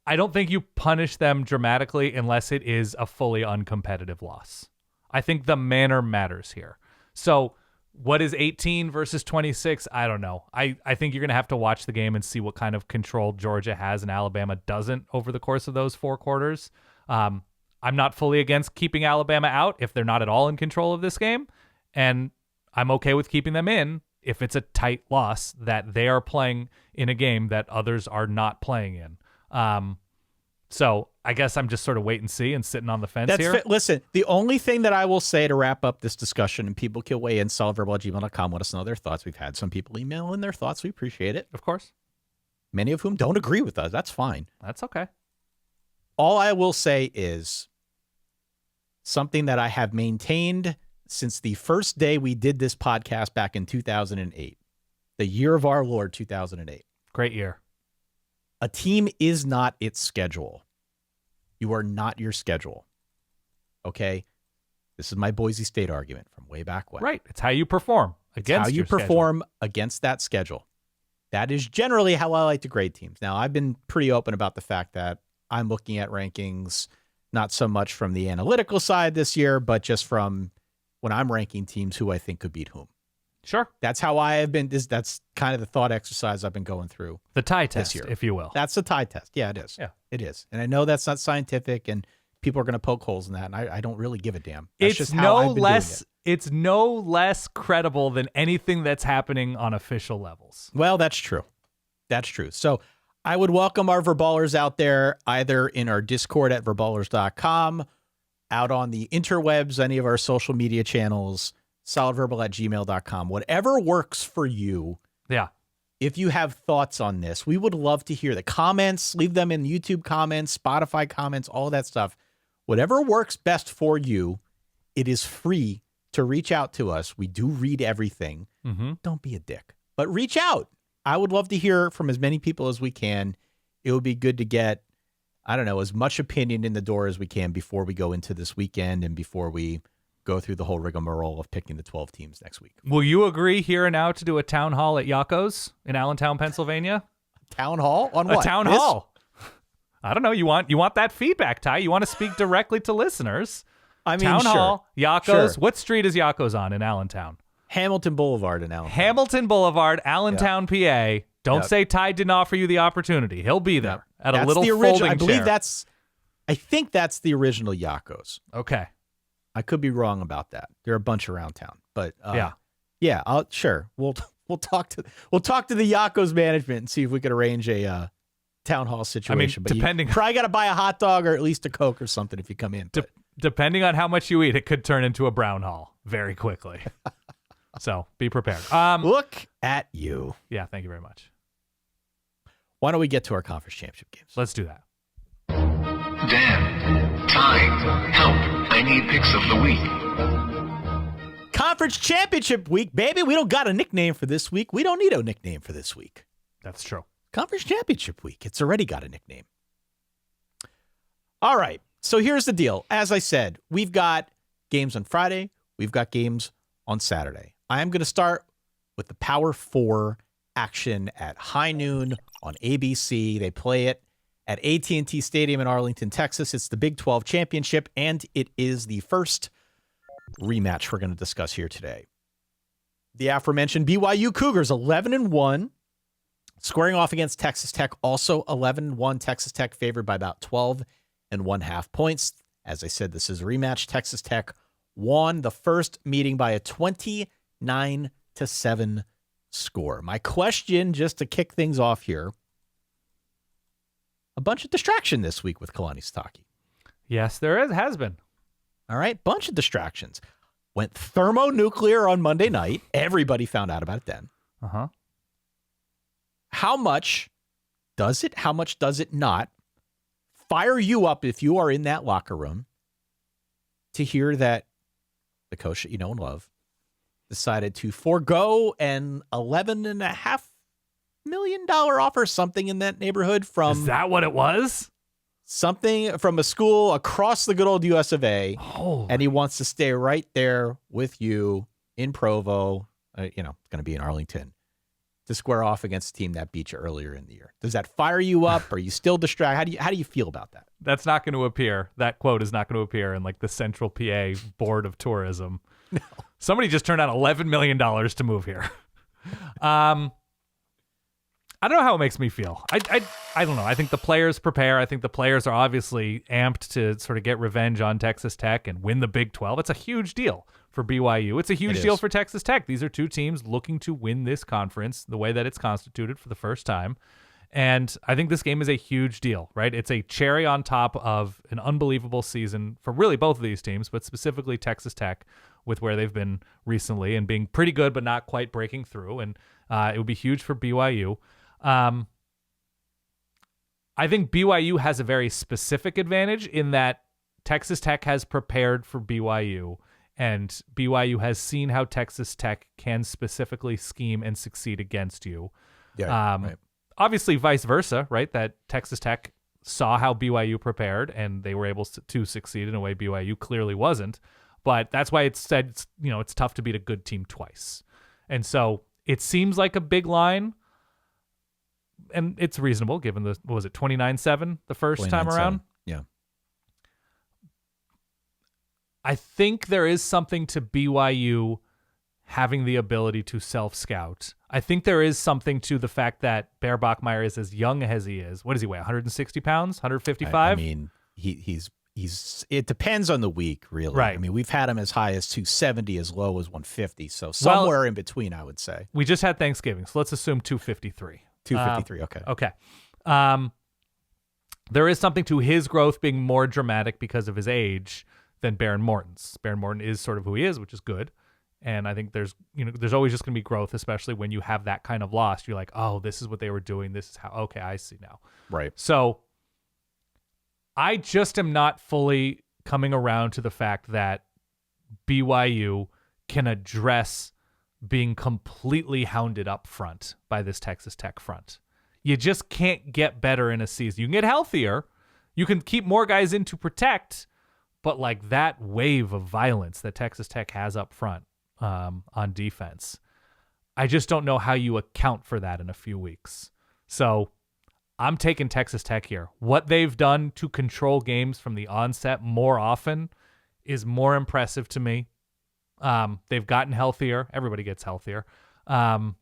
I don't think you punish them dramatically unless it is a fully uncompetitive loss. I think the manner matters here. So what is 18 versus 26? I don't know. I think you're going to have to watch the game and see what kind of control Georgia has and Alabama doesn't over the course of those 4 quarters. I'm not fully against keeping Alabama out if they're not at all in control of this game. And I'm okay with keeping them in if it's a tight loss that they are playing in a game that others are not playing in. So I guess I'm just sort of wait and see and sitting on the fence here. Listen, the only thing that I will say to wrap up this discussion, and people can weigh in, solidverbal@gmail.com, let us know their thoughts. We've had some people email in their thoughts. We appreciate it. Of course. Many of whom don't agree with us. That's fine. That's okay. All I will say is something that I have maintained since the first day we did this podcast back in 2008, the year of our Lord, 2008. Great year. A team is not its schedule. You are not your schedule. Okay? This is my Boise State argument from way back when. Right. It's how you perform against how you your perform against that schedule. That is generally how I like to grade teams. Now, I've been pretty open about the fact that I'm looking at rankings not so much from the analytical side this year, but just from when I'm ranking teams who I think could beat whom. Sure. That's how I have been. That's kind of the thought exercise I've been going through. The tie test, year. if you will. That's the tie test. Yeah, it is. Yeah. It is. And I know that's not scientific and people are going to poke holes in that. And I don't really give a damn. That's It's just how I've been doing it. It's no less credible than anything that's happening on official levels. Well, that's true. That's true. So I would welcome our verballers out there, either in our Discord at verballers.com, out on the interwebs, any of our social media channels, solidverbal@gmail.com, whatever works for you. Yeah. If you have thoughts on this, we would love to hear the comments. Leave them in YouTube comments, Spotify comments, all of that stuff. Whatever works best for you, it is free to reach out to us. We do read everything. Mm-hmm. Don't be a dick, but reach out. I would love to hear from as many people as we can. It would be good to get, I don't know, as much opinion in the door as we can before we go into this weekend and before we go through the whole rigmarole of picking the 12 teams next week. Will you agree here and now to do a town hall at Yaco's in Allentown, Pennsylvania? Town hall on what? A town hall. I don't know. You want that feedback, Ty? You want to speak directly to listeners? I mean, town sure. hall, Yaco's. Sure. What street is Yaco's on in Allentown? Hamilton Boulevard in Allentown. Hamilton Boulevard, Allentown, PA. Don't say Ty didn't offer you the opportunity. He'll be there at a little the original, folding I believe chair. I think that's the original Yaco's. Okay. I could be wrong about that. There are a bunch around town, but yeah. Sure. We'll talk to the Yaco's management and see if we could arrange a town hall situation. But depending, you probably got to buy a hot dog or at least a Coke or something if you come in. Depending on how much you eat, it could turn into a brown hall very quickly. So be prepared. Look at you. Yeah, thank you very much. Why don't we get to our conference championship games? Let's do that. Dan, Ty, help. I need picks of the week. Conference Championship week, baby. We don't got a nickname for this week. We don't need a nickname for this week. That's true. Conference Championship week. It's already got a nickname. All right. So here's the deal. As I said, we've got games on Friday. We've got games on Saturday. I am going to start with the Power 4 action at high noon on ABC. They play it at AT&T Stadium in Arlington, Texas. It's the Big 12 Championship, and it is the first rematch we're going to discuss here today. The aforementioned BYU Cougars, 11-1, squaring off against Texas Tech, also 11-1. Texas Tech favored by about 12.5 points. As I said, this is a rematch. Texas Tech won the first meeting by a 29-7 score. My question, just to kick things off here, a bunch of distraction this week with Kalani Sitake. Yes, has been. All right, bunch of distractions. Went thermonuclear on Monday night. Everybody found out about it then. Uh-huh. How much does it, how much does it not fire you up if you are in that locker room to hear that the coach that you know and love decided to forego an $11.5 million offer, something in that neighborhood from... Is that what it was? Something from a school across the good old US of A. Oh. And he wants to stay right there with you in Provo. It's going to be in Arlington to square off against a team that beat you earlier in the year. Does that fire you up? Are you still distracted? How do you feel about that? That's not going to appear. That quote is not going to appear in like the Central PA Board of Tourism. No. Somebody just turned out $11 million to move here. I don't know how it makes me feel. I don't know. I think the players prepare. I think the players are obviously amped to sort of get revenge on Texas Tech and win the Big 12. It's a huge deal for BYU. It's a huge deal for Texas Tech. These are two teams looking to win this conference the way that it's constituted for the first time. And I think this game is a huge deal, right? It's a cherry on top of an unbelievable season for really both of these teams, but specifically Texas Tech with where they've been recently and being pretty good but not quite breaking through. And it would be huge for BYU. I think BYU has a very specific advantage in that Texas Tech has prepared for BYU, and BYU has seen how Texas Tech can specifically scheme and succeed against you. Yeah, right. Obviously, vice versa, right? That Texas Tech saw how BYU prepared, and they were able to succeed in a way BYU clearly wasn't. But that's why it's said, it's tough to beat a good team twice. And so it seems like a big line. And it's reasonable given the, 29-7 the first time around? Yeah. I think there is something to BYU having the ability to self-scout. I think there is something to the fact that Bear Bachmeier is as young as he is. What does he weigh, 160 pounds, 155? I mean, he's it depends on the week, really. Right. I mean, we've had him as high as 270, as low as 150. So somewhere in between, I would say. We just had Thanksgiving, so let's assume 253. 253, okay. Okay. There is something to his growth being more dramatic because of his age than Baron Morton's. Baron Morton is sort of who he is, which is good. And I think there's always just going to be growth, especially when you have that kind of loss. You're like, oh, this is what they were doing. This is how, okay, I see now. Right. So I just am not fully coming around to the fact that BYU can address being completely hounded up front by this Texas Tech front. You just can't get better in a season. You can get healthier. You can keep more guys in to protect, but like that wave of violence that Texas Tech has up front on defense, I just don't know how you account for that in a few weeks. So I'm taking Texas Tech here. What they've done to control games from the onset more often is more impressive to me. They've gotten healthier. Everybody gets healthier. I'm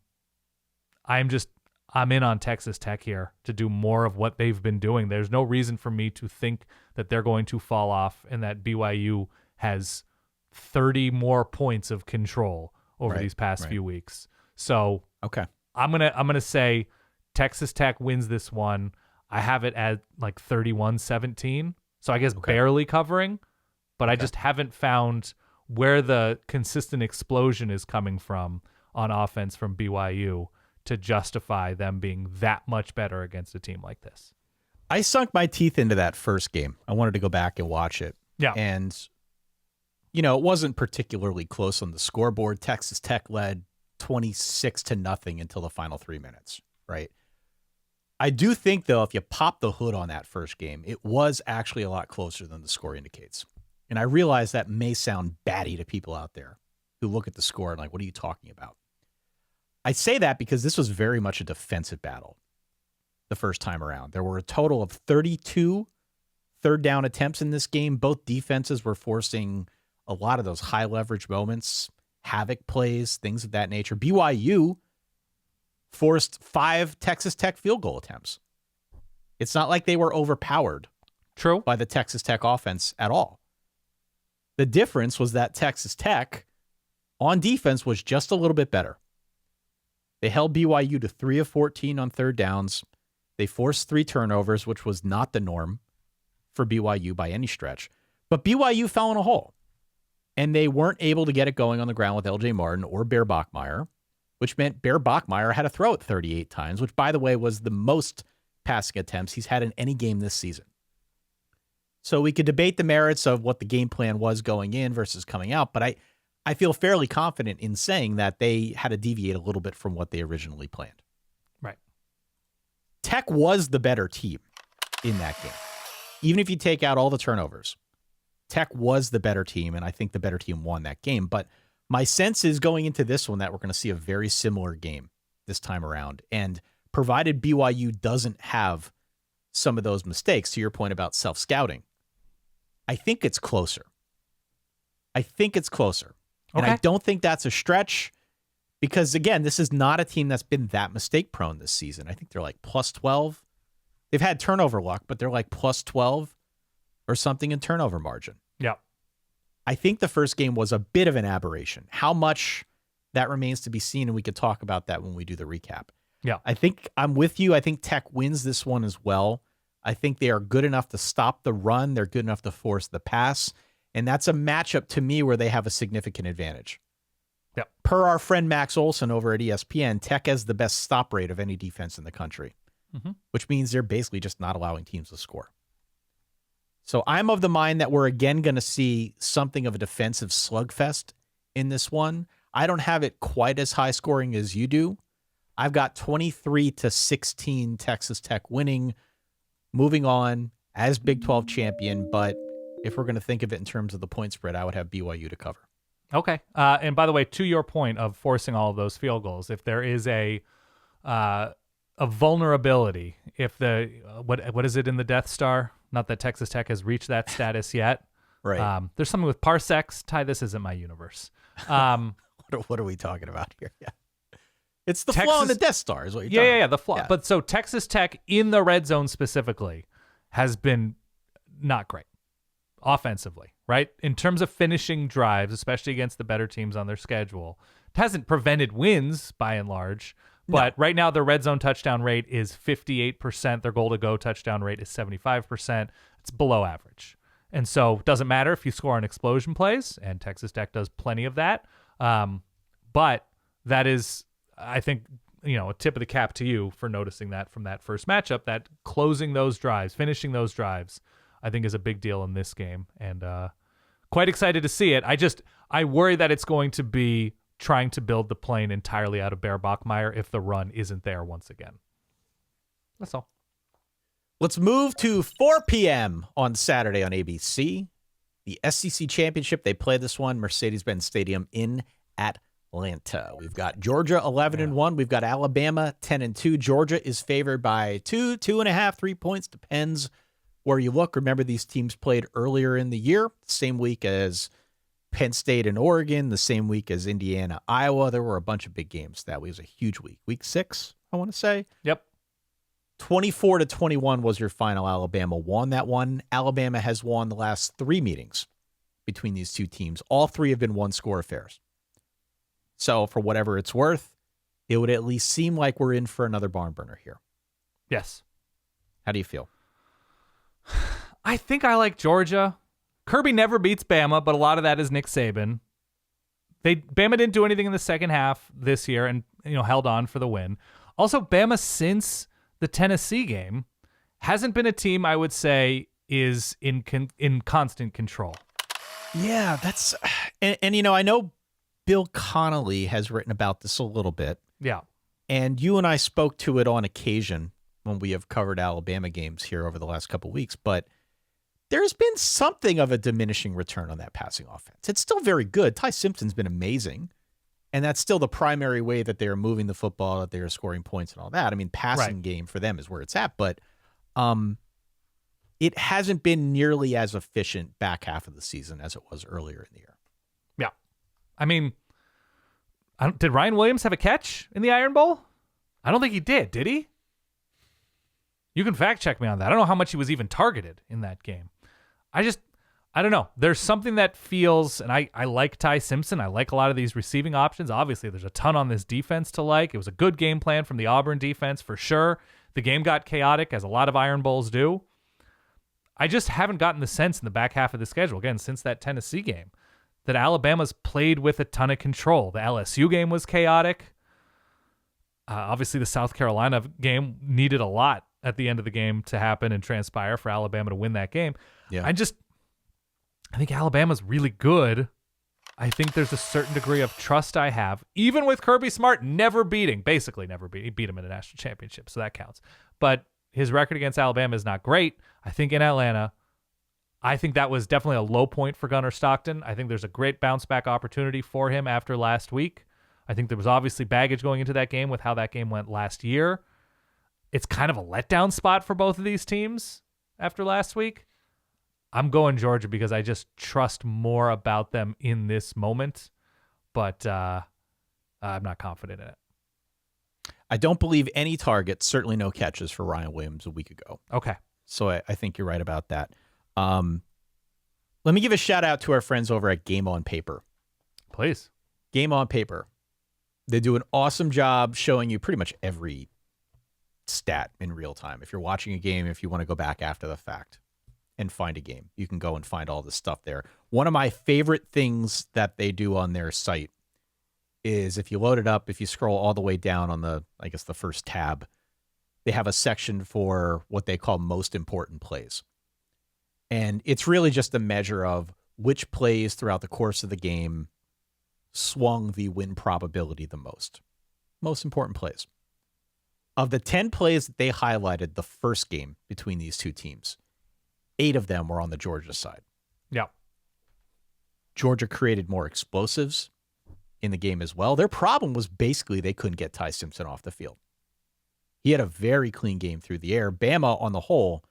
in on Texas Tech here to do more of what they've been doing. There's no reason for me to think that they're going to fall off and that BYU has 30 more points of control over these past few weeks. So okay, I'm gonna say Texas Tech wins this one. I have it at like 31-17. So I guess barely covering, but I just haven't found where the consistent explosion is coming from on offense from BYU to justify them being that much better against a team like this. I sunk my teeth into that first game. I wanted to go back and watch it. Yeah. And, it wasn't particularly close on the scoreboard. Texas Tech led 26-0 until the final 3 minutes, right? I do think, though, if you pop the hood on that first game, it was actually a lot closer than the score indicates. And I realize that may sound batty to people out there who look at the score and like, what are you talking about? I say that because this was very much a defensive battle the first time around. There were a total of 32 third down attempts in this game. Both defenses were forcing a lot of those high leverage moments, havoc plays, things of that nature. BYU forced 5 Texas Tech field goal attempts. It's not like they were overpowered by the Texas Tech offense at all. The difference was that Texas Tech on defense was just a little bit better. They held BYU to 3 of 14 on third downs. They forced 3 turnovers, which was not the norm for BYU by any stretch. But BYU fell in a hole, and they weren't able to get it going on the ground with LJ Martin or Bear Bachmeier, which meant Bear Bachmeier had to throw it 38 times, which, by the way, was the most passing attempts he's had in any game this season. So we could debate the merits of what the game plan was going in versus coming out, but I feel fairly confident in saying that they had to deviate a little bit from what they originally planned. Right. Tech was the better team in that game. Even if you take out all the turnovers, Tech was the better team, and I think the better team won that game. But my sense is going into this one that we're going to see a very similar game this time around. And provided BYU doesn't have some of those mistakes, to your point about self-scouting, I think it's closer. And I don't think that's a stretch because, again, this is not a team that's been that mistake-prone this season. I think they're like plus 12. They've had turnover luck, but they're like plus 12 or something in turnover margin. Yeah. I think the first game was a bit of an aberration. How much, that remains to be seen, and we could talk about that when we do the recap. Yeah. I think I'm with you. I think Tech wins this one as well. I think they are good enough to stop the run. They're good enough to force the pass. And that's a matchup to me where they have a significant advantage. Yep. Per our friend Max Olson over at ESPN, Tech has the best stop rate of any defense in the country, which means they're basically just not allowing teams to score. So I'm of the mind that we're again going to see something of a defensive slugfest in this one. I don't have it quite as high scoring as you do. I've got 23-16 Texas Tech winning, moving on as Big 12 champion, but if we're going to think of it in terms of the point spread, I would have BYU to cover. Okay. And by the way, to your point of forcing all of those field goals, if there is a vulnerability, if the what is it in the Death Star? Not that Texas Tech has reached that status yet. Right. There's something with parsecs. Ty, this isn't my universe. What are we talking about here? Yeah. It's the flaw in the Death Star is what you're talking about. Yeah, the flaw. Yeah. But so Texas Tech in the red zone specifically has been not great offensively, right? In terms of finishing drives, especially against the better teams on their schedule. It hasn't prevented wins by and large, but right now their red zone touchdown rate is 58%. Their goal to go touchdown rate is 75%. It's below average. And so it doesn't matter if you score on explosion plays, and Texas Tech does plenty of that. But that is, I think, a tip of the cap to you for noticing that from that first matchup, that closing those drives, finishing those drives, I think is a big deal in this game. And quite excited to see it. I worry that it's going to be trying to build the plane entirely out of Bear Bachmeier if the run isn't there once again. That's all. Let's move to 4 p.m. on Saturday on ABC. The SEC Championship, they play this one, Mercedes-Benz Stadium in Atlanta. We've got Georgia 11-1. We've got Alabama 10-2. Georgia is favored by 2.5, 3 points. Depends where you look. Remember, these teams played earlier in the year, same week as Penn State and Oregon, the same week as Indiana, Iowa. There were a bunch of big games. That was a huge week. Week 6, I want to say. Yep. 24-21 was your final. Alabama won that one. Alabama has won the last 3 meetings between these two teams. All 3 have been one-score affairs. So for whatever it's worth, it would at least seem like we're in for another barn burner here. Yes. How do you feel? I think I like Georgia. Kirby never beats Bama, but a lot of that is Nick Saban. Bama didn't do anything in the second half this year and held on for the win. Also, Bama since the Tennessee game hasn't been a team I would say is in constant control. Yeah, that's and I know Bill Connolly has written about this a little bit. Yeah. And you and I spoke to it on occasion when we have covered Alabama games here over the last couple of weeks, but there's been something of a diminishing return on that passing offense. It's still very good. Ty Simpson's been amazing, and that's still the primary way that they're moving the football, that they're scoring points and all that. I mean, passing game for them is where it's at, but it hasn't been nearly as efficient back half of the season as it was earlier in the year. Yeah. I mean, did Ryan Williams have a catch in the Iron Bowl? I don't think he did he? You can fact check me on that. I don't know how much he was even targeted in that game. I don't know. There's something that feels, and I like Ty Simpson. I like a lot of these receiving options. Obviously, there's a ton on this defense to like. It was a good game plan from the Auburn defense for sure. The game got chaotic, as a lot of Iron Bowls do. I just haven't gotten the sense in the back half of the schedule, again, since that Tennessee game, that Alabama's played with a ton of control. The LSU game was chaotic. Obviously, the South Carolina game needed a lot at the end of the game to happen and transpire for Alabama to win that game. Yeah. I think Alabama's really good. I think there's a certain degree of trust I have, even with Kirby Smart basically never beat. He beat him in a national championship, so that counts. But his record against Alabama is not great. I think in Atlanta, I think that was definitely a low point for Gunnar Stockton. I think there's a great bounce back opportunity for him after last week. I think there was obviously baggage going into that game with how that game went last year. It's kind of a letdown spot for both of these teams after last week. I'm going Georgia because I just trust more about them in this moment, but I'm not confident in it. I don't believe any targets, certainly no catches for Ryan Williams a week ago. Okay. So I think you're right about that. Let me give a shout out to our friends over at Game on Paper. Please. Game on Paper. They do an awesome job showing you pretty much every stat in real time. If you're watching a game, if you want to go back after the fact and find a game, you can go and find all this stuff there. One of my favorite things that they do on their site is if you load it up, if you scroll all the way down on the first tab, they have a section for what they call most important plays. And it's really just a measure of which plays throughout the course of the game swung the win probability the most. Most important plays. Of the 10 plays that they highlighted the first game between these two teams, 8 of them were on the Georgia side. Yeah. Georgia created more explosives in the game as well. Their problem was basically they couldn't get Ty Simpson off the field. He had a very clean game through the air. Bama, on the whole,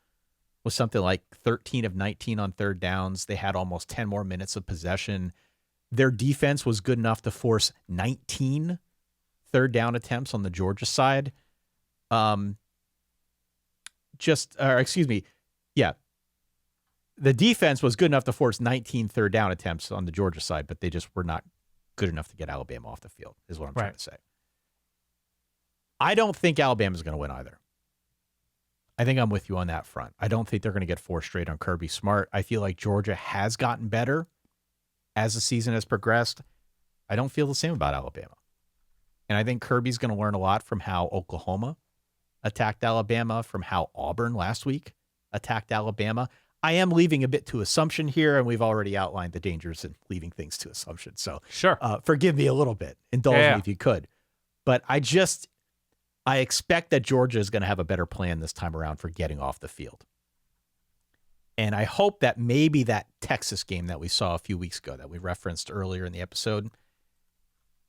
was something like 13 of 19 on third downs. They had almost 10 more minutes of possession. Their defense was good enough to force 19 third down attempts on the Georgia side. The defense was good enough to force 19 third down attempts on the Georgia side, but they just were not good enough to get Alabama off the field, is what I'm trying to say. I don't think Alabama's going to win either. I think I'm with you on that front. I don't think they're going to get 4 straight on Kirby Smart. I feel like Georgia has gotten better as the season has progressed. I don't feel the same about Alabama. And I think Kirby's going to learn a lot from how Oklahoma attacked Alabama, from how Auburn last week attacked Alabama. I am leaving a bit to assumption here, and we've already outlined the dangers in leaving things to assumption. So sure, forgive me a little bit. Indulge me if you could. But I expect that Georgia is going to have a better plan this time around for getting off the field. And I hope that maybe that Texas game that we saw a few weeks ago that we referenced earlier in the episode,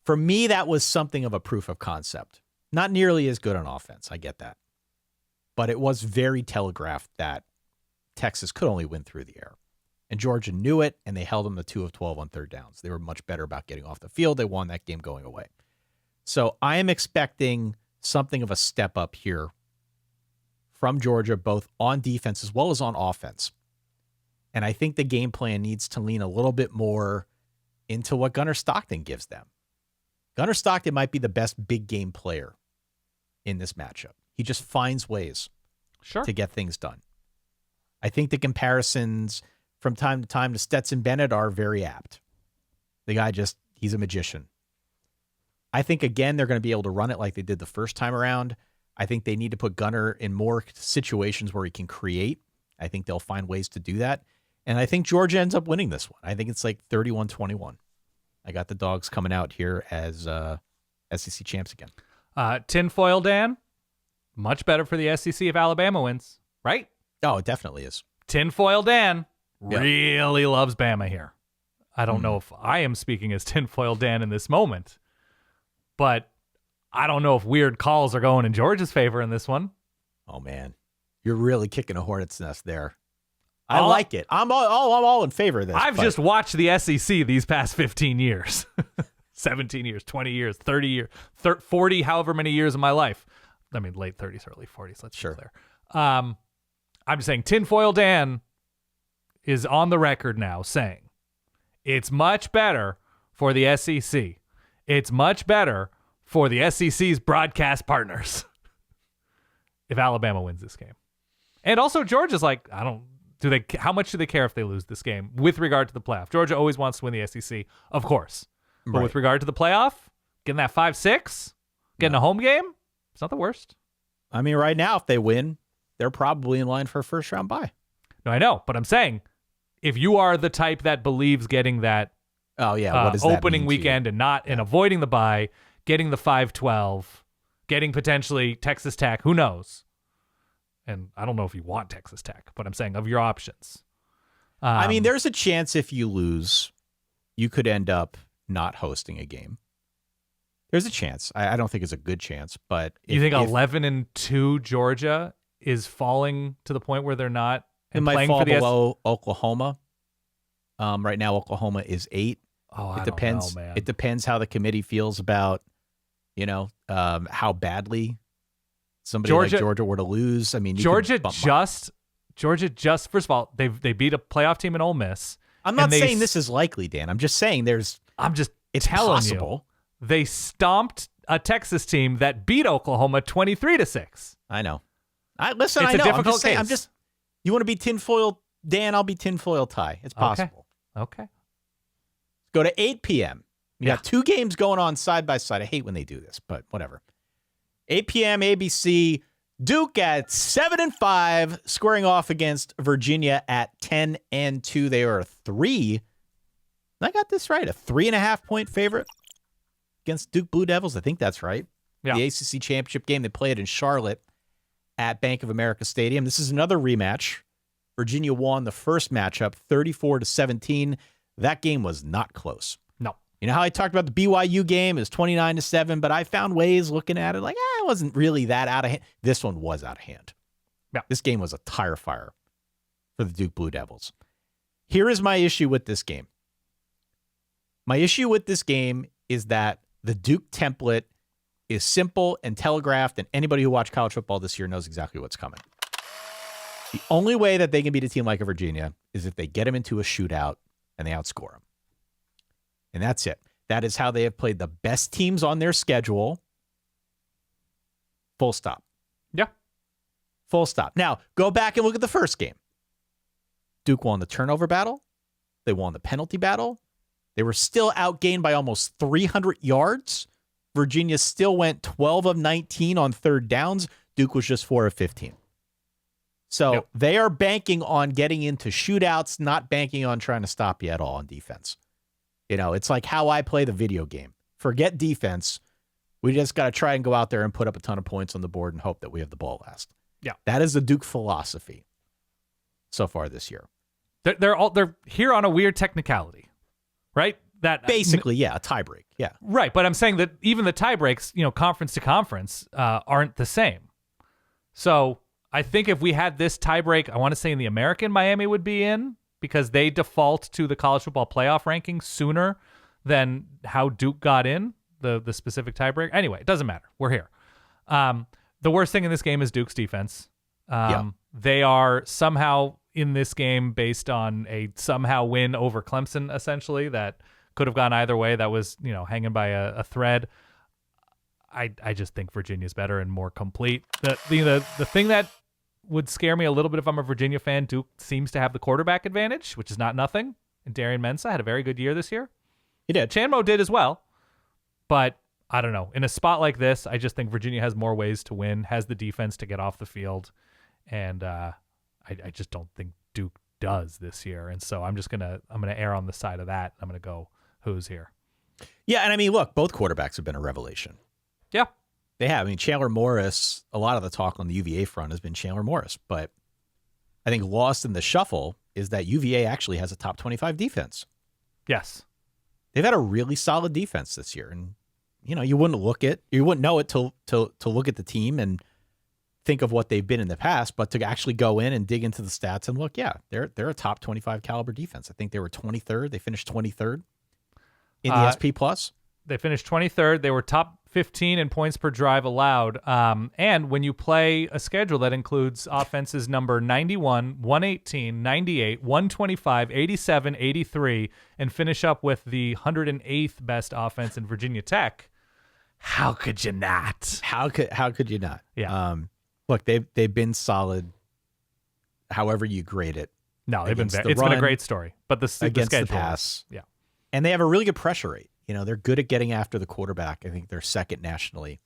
for me, that was something of a proof of concept. Not nearly as good on offense. I get that. But it was very telegraphed that Texas could only win through the air. And Georgia knew it, and they held them to 2 of 12 on third downs. They were much better about getting off the field. They won that game going away. So I am expecting something of a step up here from Georgia, both on defense as well as on offense. And I think the game plan needs to lean a little bit more into what Gunnar Stockton gives them. Gunnar Stockton might be the best big game player in this matchup. He just finds ways to get things done. I think the comparisons from time to time to Stetson Bennett are very apt. The guy he's a magician. I think, again, they're going to be able to run it like they did the first time around. I think they need to put Gunnar in more situations where he can create. I think they'll find ways to do that. And I think Georgia ends up winning this one. I think it's like 31-21. I got the Dogs coming out here as SEC champs again. Tinfoil Dan, much better for the SEC if Alabama wins, right? Oh, it definitely is. Tinfoil Dan Yep. really loves Bama here. I don't know if I am speaking as Tinfoil Dan in this moment, but I don't know if weird calls are going in Georgia's favor in this one. Oh, man. You're really kicking a hornet's nest there. I like it. I'm all in favor of this. I've just watched the SEC these past 15 years, 17 years, 20 years, 30 years, 40, however many years of my life. I mean, late 30s, early 40s. Let's be clear. I'm just saying Tinfoil Dan is on the record now saying it's much better for the SEC. It's much better for the SEC's broadcast partners if Alabama wins this game. And also Georgia's like, how much do they care if they lose this game with regard to the playoff? Georgia always wants to win the SEC, of course. But with regard to the playoff, getting that 5-6, getting a home game, it's not the worst. I mean, right now, if they win, they're probably in line for a first-round bye. No, I know, but I'm saying if you are the type that believes getting that what does that opening mean to you? weekend and avoiding the bye, getting the 5-12, getting potentially Texas Tech, who knows? And I don't know if you want Texas Tech, but I'm saying of your options. I mean, there's a chance if you lose, you could end up not hosting a game. There's a chance. I don't think it's a good chance, but you think 11-2 Georgia is falling to the point where they're not it might fall below Oklahoma. Right now, Oklahoma is 8. It depends. Don't know, man. It depends how the committee feels about, how badly somebody like Georgia were to lose. I mean, Georgia just first of all, they beat a playoff team in Ole Miss. I'm not saying this is likely, Dan. I'm just saying it's telling possible. You, they stomped a Texas team that beat Oklahoma 23-6. I know. It's I know. a difficult case. You want to be tinfoil Dan? I'll be tinfoil Ty. It's possible. Okay. Go to 8 p.m. You got 2 games going on side by side. I hate when they do this, but whatever. 8 p.m. ABC. Duke at 7-5, squaring off against Virginia at 10-2. They are a 3. I got this right. A 3.5-point favorite against Duke Blue Devils. I think that's right. Yeah. The ACC Championship game. They play it in Charlotte at Bank of America Stadium. This is another rematch. Virginia won the first matchup 34-17. That game was not close. No. You know how I talked about the BYU game? It was 29-7, but I found ways looking at it like, it wasn't really that out of hand. This one was out of hand. Yeah. This game was a tire fire for the Duke Blue Devils. Here is my issue with this game. My issue with this game is that the Duke template is simple and telegraphed, and anybody who watched college football this year knows exactly what's coming. The only way that they can beat a team like a Virginia is if they get them into a shootout and they outscore them. And that's it. That is how they have played the best teams on their schedule. Full stop. Yeah. Full stop. Now, go back and look at the first game. Duke won the turnover battle. They won the penalty battle. They were still outgained by almost 300 yards. Virginia still went 12 of 19 on third downs. Duke was just 4 of 15. So They are banking on getting into shootouts, not banking on trying to stop you at all on defense. It's like how I play the video game. Forget defense. We just got to try and go out there and put up a ton of points on the board and hope that we have the ball last. Yeah. That is the Duke philosophy so far this year. They're here on a weird technicality, right? That basically, a tiebreak. Yeah. Right, but I'm saying that even the tie breaks, conference to conference, aren't the same. So I think if we had this tie break, I want to say in the American, Miami would be in because they default to the college football playoff rankings sooner than how Duke got in, the specific tie break. Anyway, it doesn't matter. We're here. The worst thing in this game is Duke's defense. They are somehow in this game based on a somehow win over Clemson, essentially, that could have gone either way. That was, hanging by a thread. I just think Virginia's better and more complete. The thing that would scare me a little bit if I'm a Virginia fan, Duke seems to have the quarterback advantage, which is not nothing. And Darian Mensah had a very good year this year. He did. Chanmo did as well. But I don't know. In a spot like this, I just think Virginia has more ways to win, has the defense to get off the field. And I just don't think Duke does this year. And so I'm gonna err on the side of that. I'm gonna go Hoos here. Yeah, and I mean, look, both quarterbacks have been a revelation. Yeah. They have. I mean, Chandler Morris, a lot of the talk on the UVA front has been Chandler Morris, but I think lost in the shuffle is that UVA actually has a top 25 defense. Yes. They've had a really solid defense this year. And, you wouldn't know it to look at the team and think of what they've been in the past, but to actually go in and dig into the stats and look, yeah, they're a top 25 caliber defense. I think they were 23rd. They finished 23rd in the SP Plus. They finished 23rd. They were top 15 in points per drive allowed. And when you play a schedule that includes offenses number 91, 118, 98, 125, 87, 83, and finish up with the 108th best offense in Virginia Tech, how could you not? How could you not? Yeah. Look, they've been solid. However you grade it. No, it's been a great story. But the against schedule, the pass, yeah, and they have a really good pressure rate. They're good at getting after the quarterback. I think they're second nationally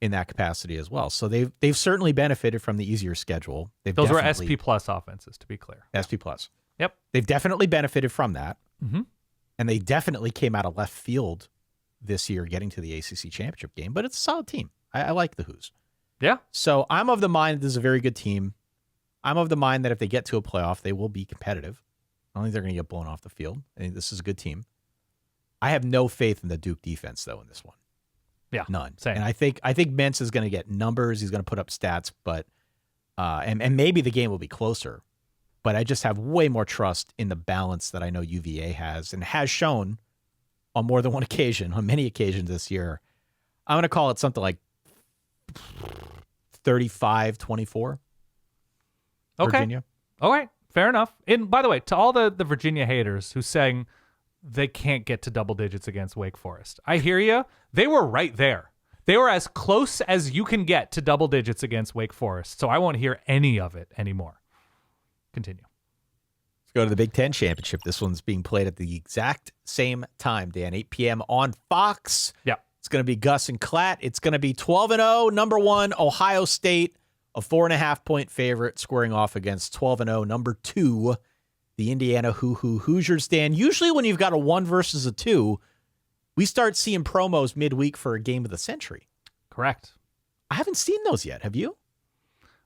in that capacity as well. So they've certainly benefited from the easier schedule. Those were SP Plus offenses, to be clear. SP Plus. Yep. They've definitely benefited from that. Mm-hmm. And they definitely came out of left field this year getting to the ACC Championship game. But it's a solid team. I like the Hoos. Yeah. So I'm of the mind that this is a very good team. I'm of the mind that if they get to a playoff, they will be competitive. I don't think they're going to get blown off the field. I think this is a good team. I have no faith in the Duke defense, though, in this one. Yeah, none. Same. And I think Mintz is going to get numbers. He's going to put up stats, but and maybe the game will be closer. But I just have way more trust in the balance that I know UVA has and has shown on more than one occasion, on many occasions this year. I'm going to call it something like 35-24. Okay. Virginia. All right. Fair enough. And by the way, to all the Virginia haters who's saying they can't get to double digits against Wake Forest, I hear you. They were right there. They were as close as you can get to double digits against Wake Forest. So I won't hear any of it anymore. Continue. Let's go to the Big Ten Championship. This one's being played at the exact same time, Dan, 8 p.m. on Fox. Yeah. It's going to be Gus and Klatt. It's going to be 12-0, number 1, Ohio State, a 4.5-point favorite, squaring off against 12-0, number 2, the Indiana Hoosiers. Dan, usually when you've got a 1 versus a 2, we start seeing promos midweek for a game of the century. Correct. I haven't seen those yet. Have you?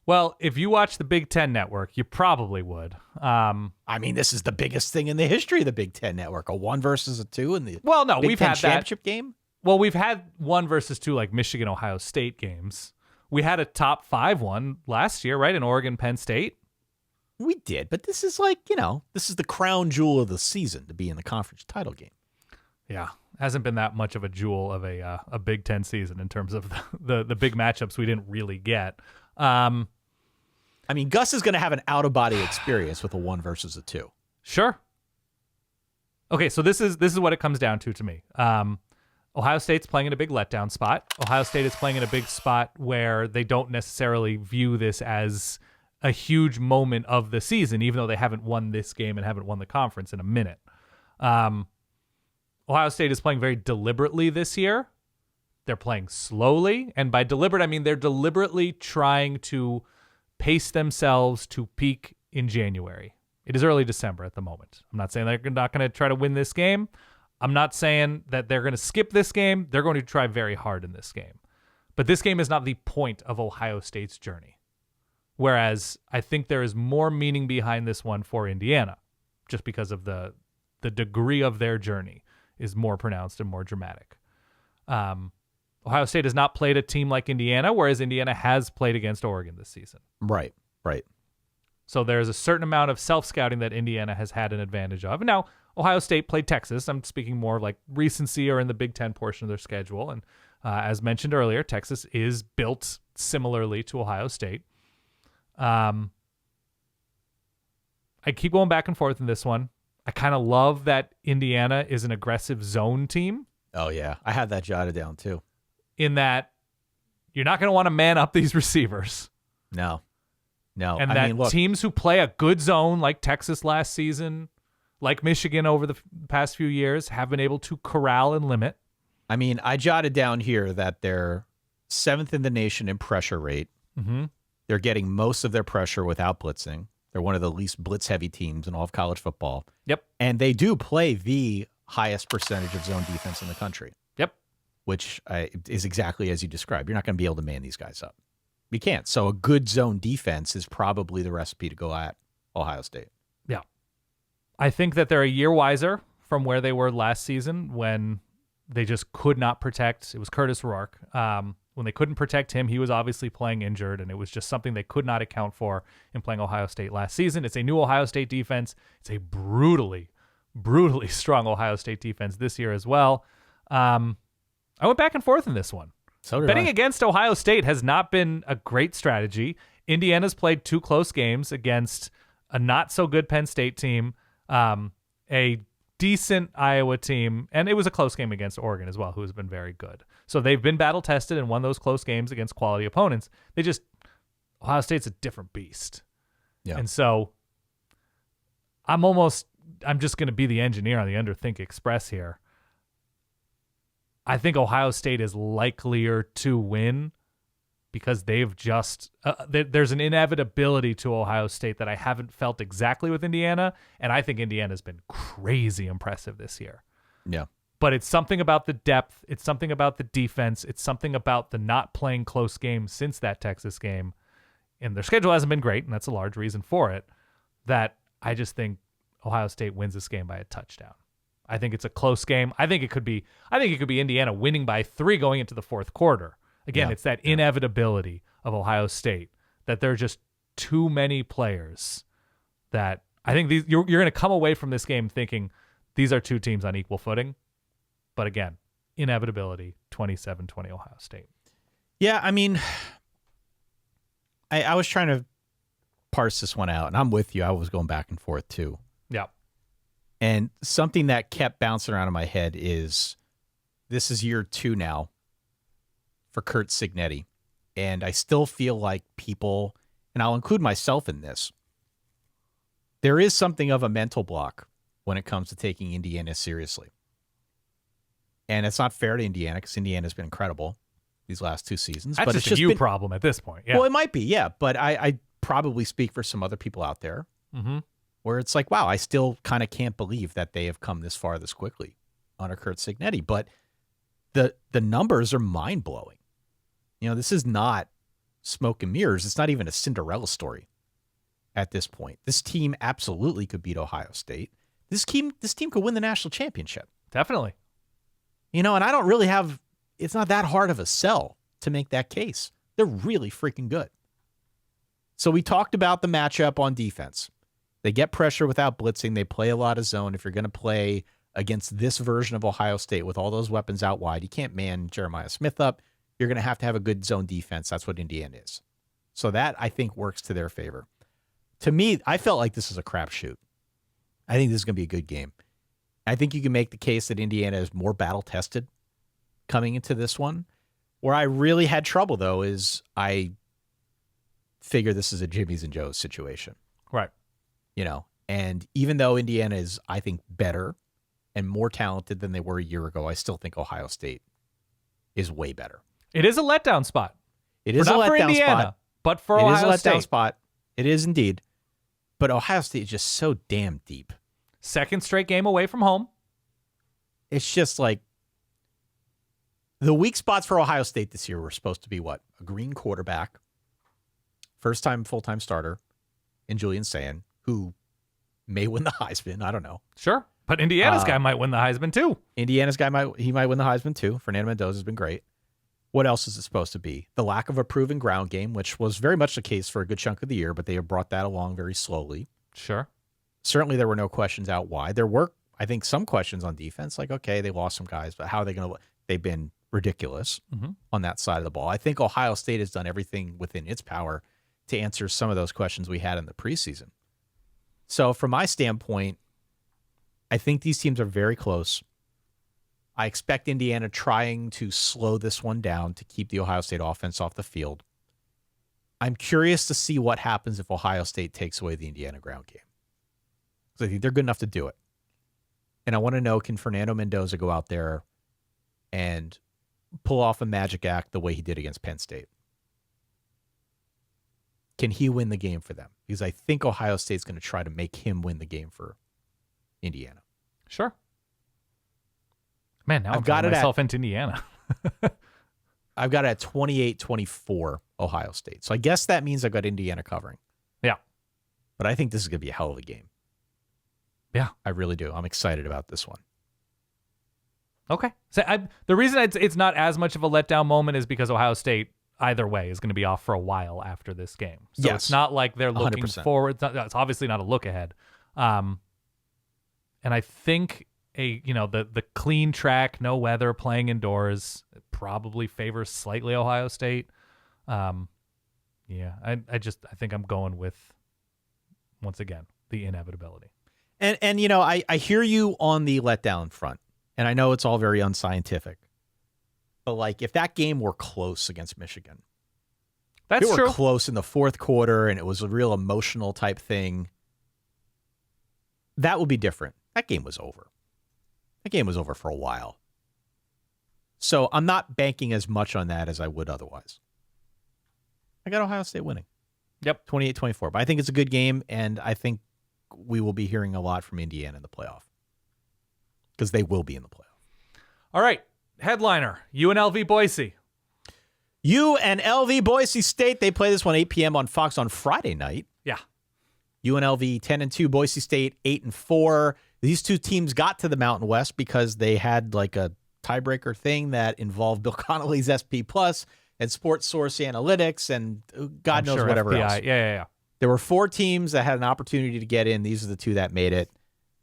Well, if you watch the Big Ten Network, you probably would. I mean, this is the biggest thing in the history of the Big Ten Network, a 1 versus a 2 in the Big Ten had championship game. Well, we've had 1 versus 2 like Michigan, Ohio State games. We had a top 5 one last year, right? In Oregon, Penn State. We did, but this is like, this is the crown jewel of the season to be in the conference title game. Yeah, hasn't been that much of a jewel of a Big Ten season in terms of the big matchups we didn't really get. I mean, Gus is going to have an out-of-body experience with a 1 versus a 2. Sure. Okay, so this is what it comes down to me. Ohio State's playing in a big letdown spot. Ohio State is playing in a big spot where they don't necessarily view this as a huge moment of the season, even though they haven't won this game and haven't won the conference in a minute. Ohio State is playing very deliberately this year. They're playing slowly, and by deliberate, I mean they're deliberately trying to pace themselves to peak in January. It is early December at the moment. I'm not saying they're not going to try to win this game. I'm not saying that they're going to skip this game. They're going to try very hard in this game. But this game is not the point of Ohio State's journey. Whereas I think there is more meaning behind this one for Indiana, just because of the degree of their journey is more pronounced and more dramatic. Ohio State has not played a team like Indiana, whereas Indiana has played against Oregon this season. Right. So there's a certain amount of self-scouting that Indiana has had an advantage of. And now Ohio State played Texas. I'm speaking more of like recency or in the Big Ten portion of their schedule. And as mentioned earlier, Texas is built similarly to Ohio State. I keep going back and forth in this one. I kind of love that Indiana is an aggressive zone team. Oh, yeah. I had that jotted down, too. In that you're not going to want to man up these receivers. No. And look, teams who play a good zone like Texas last season, like Michigan over the past few years, have been able to corral and limit. I mean, I jotted down here that they're 7th in the nation in pressure rate. Mm-hmm. They're getting most of their pressure without blitzing. They're one of the least blitz-heavy teams in all of college football. Yep. And they do play the highest percentage of zone defense in the country. Yep. Which is exactly as you described. You're not going to be able to man these guys up. You can't. So a good zone defense is probably the recipe to go at Ohio State. Yeah. I think that they're a year wiser from where they were last season when they just could not protect. It was Curtis Rourke. When they couldn't protect him, he was obviously playing injured, and it was just something they could not account for in playing Ohio State last season. It's a new Ohio State defense. It's a brutally strong Ohio State defense this year as well. I went back and forth in this one. So did Betting I. against Ohio State has not been a great strategy. Indiana's played 2 close games against a not-so-good Penn State team, a decent Iowa team, and it was a close game against Oregon as well, who has been very good. So they've been battle-tested and won those close games against quality opponents. Ohio State's a different beast. Yeah. And so I'm just going to be the engineer on the Underthink Express here. I think Ohio State is likelier to win because they've just there's an inevitability to Ohio State that I haven't felt exactly with Indiana, and I think Indiana's been crazy impressive this year. Yeah. But it's something about the depth, it's something about the defense, it's something about the not playing close games since that Texas game, and their schedule hasn't been great, and that's a large reason for it, that I just think Ohio State wins this game by a touchdown. I think it's a close game. I think it could be Indiana winning by 3 going into the fourth quarter. Again, it's that inevitability of Ohio State that there are just too many players that I think you're going to come away from this game thinking these are 2 teams on equal footing. But again, inevitability, 27-20 Ohio State. Yeah, I mean, I was trying to parse this one out, and I'm with you. I was going back and forth too. Yeah. And something that kept bouncing around in my head is this is year 2 now for Curt Cignetti. And I still feel like people, and I'll include myself in this, there is something of a mental block when it comes to taking Indiana seriously. And it's not fair to Indiana because Indiana's been incredible these last 2 seasons. That's but just it's a you problem at this point. Yeah. Well, it might be, yeah. But I probably speak for some other people out there where it's like, wow, I still kind of can't believe that they have come this far this quickly under Curt Cignetti. But the numbers are mind-blowing. You know, this is not smoke and mirrors. It's not even a Cinderella story at this point. This team absolutely could beat Ohio State. This team could win the national championship. Definitely. You know, and I don't really have, it's not that hard of a sell to make that case. They're really freaking good. So we talked about the matchup on defense. They get pressure without blitzing. They play a lot of zone. If you're going to play against this version of Ohio State with all those weapons out wide, you can't man Jeremiah Smith up. You're going to have a good zone defense. That's what Indiana is. So that, I think, works to their favor. To me, I felt like this is a crapshoot. I think this is going to be a good game. I think you can make the case that Indiana is more battle-tested coming into this one. Where I really had trouble, though, is I figure this is a Jimmy's and Joe's situation. Right. You know, and even though Indiana is, I think, better and more talented than they were a year ago, I still think Ohio State is way better. It is a letdown spot. It is a not for letdown Indiana, spot. but for Ohio It is a letdown State. spot. It is indeed. But Ohio State is just so damn deep. Second straight game away from home. It's just like the weak spots for Ohio State this year were supposed to be what? A green quarterback, first-time full-time starter in Julian Sayin, who may win the Heisman. I don't know. Sure. But Indiana's guy might win the Heisman too. Indiana's guy might win the Heisman too. Fernando Mendoza's been great. What else is it supposed to be? The lack of a proven ground game, which was very much the case for a good chunk of the year, but they have brought that along very slowly. Sure. Certainly there were no questions out wide. There were, I think, some questions on defense, like, okay, they lost some guys, but how are they going to – they've been ridiculous on that side of the ball. I think Ohio State has done everything within its power to answer some of those questions we had in the preseason. So from my standpoint, I think these teams are very close. I expect Indiana trying to slow this one down to keep the Ohio State offense off the field. I'm curious to see what happens if Ohio State takes away the Indiana ground game. Because I think they're good enough to do it. And I want to know, can Fernando Mendoza go out there and pull off a magic act the way he did against Penn State? Can he win the game for them? because I think Ohio State's going to try to make him win the game for Indiana. Sure. Man, now I've I'm got got it myself into Indiana. I've got it at 28-24 Ohio State. So I guess that means I've got Indiana covering. Yeah. But I think this is going to be a hell of a game. Yeah. I really do. I'm excited about this one. Okay. So the reason it's not as much of a letdown moment is because Ohio State, either way, is going to be off for a while after this game. So Yes. it's not like they're looking 100%. forward. It's obviously not a look ahead. And I think the clean track, no weather, playing indoors probably favors slightly Ohio State. I think I'm going with, once again, the inevitability. And I hear you on the letdown front, and I know it's all very unscientific. But like, if that game were close against Michigan, That's if it were true. close in the fourth quarter and it was a real emotional type thing, that would be different. That game was over. That game was over for a while. So I'm not banking as much on that as I would otherwise. I got Ohio State winning. Yep. 28-24. But I think it's a good game, and I think we will be hearing a lot from Indiana in the playoff. Because they will be in the playoff. All right. Headliner, UNLV Boise. UNLV Boise State. They play this one 8 p.m. on Fox on Friday night. Yeah. UNLV 10-2, Boise State 8-4. These two teams got to the Mountain West because they had like a tiebreaker thing that involved Bill Connolly's SP Plus and Sports Source Analytics and God knows whatever FBI. else. Yeah. There were 4 teams that had an opportunity to get in. These are the 2 that made it.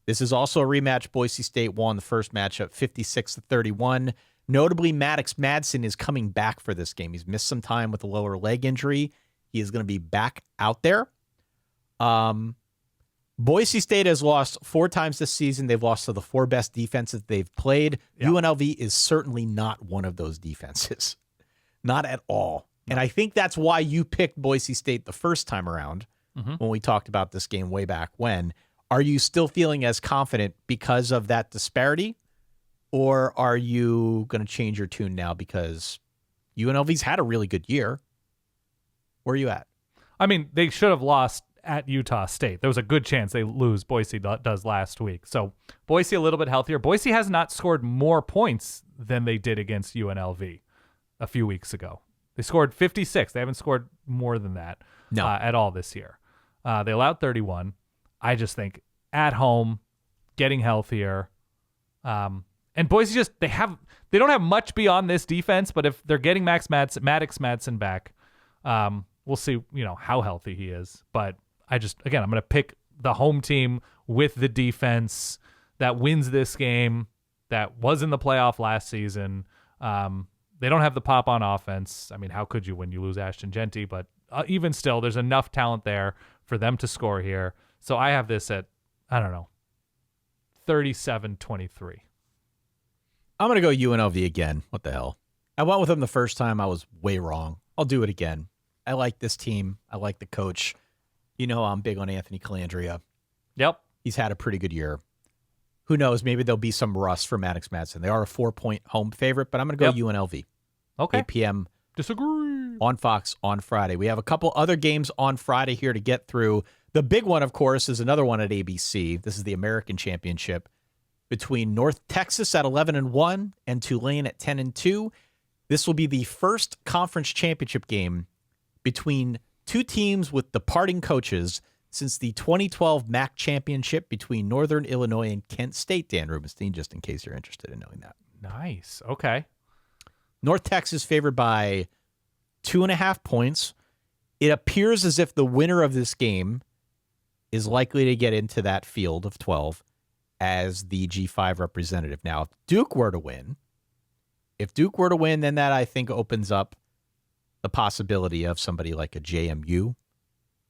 This is also a rematch. Boise State won the first matchup 56-31. Notably, Maddox Madsen is coming back for this game. He's missed some time with a lower leg injury. He is going to be back out there. Boise State has lost 4 times this season. They've lost to the 4 best defenses they've played. Yeah. UNLV is certainly not one of those defenses. Not at all. And I think that's why you picked Boise State the first time around when we talked about this game way back when. Are you still feeling as confident because of that disparity? Or are you going to change your tune now because UNLV's had a really good year? Where are you at? I mean, they should have lost at Utah State. There was a good chance they lose. Boise does last week. So Boise a little bit healthier. Boise has not scored more points than they did against UNLV a few weeks ago. They scored 56. They haven't scored more than that at all this year. They allowed 31. I just think at home, getting healthier. And Boise they don't have much beyond this defense, but if they're getting Maddox Madsen back, we'll see, how healthy he is. But I'm going to pick the home team with the defense that wins this game, that was in the playoff last season. They don't have the pop on offense. I mean, how could you when you lose Ashton Genty? But even still, there's enough talent there for them to score here. So I have this at, 37-23. I'm going to go UNLV again. What the hell? I went with them the first time. I was way wrong. I'll do it again. I like this team. I like the coach. I'm big on Anthony Calandria. Yep. He's had a pretty good year. Who knows? Maybe there'll be some rust for Maddox Madsen. They are a 4-point home favorite, but I'm going to go UNLV. Okay. 8 p.m. Disagree. On Fox on Friday. We have a couple other games on Friday here to get through. The big one, of course, is another one at ABC. This is the American Championship between North Texas at 11-1 and Tulane at 10-2. This will be the first conference championship game between 2 teams with departing coaches since the 2012 MAC championship between Northern Illinois and Kent State. Dan Rubenstein, just in case you're interested in knowing that. Nice. Okay. North Texas favored by 2.5 points. It appears as if the winner of this game is likely to get into that field of 12 as the G5 representative. Now, if Duke were to win, then that I think opens up the possibility of somebody like a JMU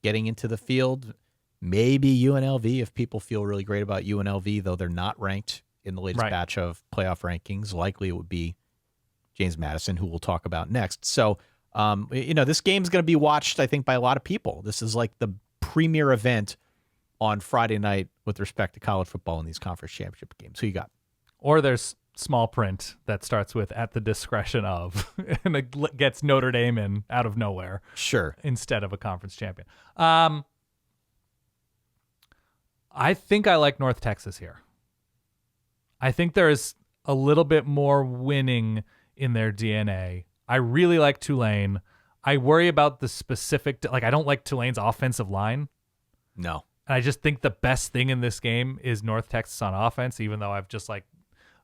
getting into the field. Maybe UNLV, if people feel really great about UNLV, though they're not ranked in the latest batch of playoff rankings. Likely it would be James Madison, who we'll talk about next. So, this game's going to be watched, I think, by a lot of people. This is like the premier event on Friday night with respect to college football in these conference championship games. Who you got? Or there's small print that starts with "at the discretion of," and it gets Notre Dame in out of nowhere. Sure. Instead of a conference champion. I think I like North Texas here. I think there is a little bit more winning in their DNA. I really like Tulane. I worry about the specific, I don't like Tulane's offensive line. No. And I just think the best thing in this game is North Texas on offense, even though I've just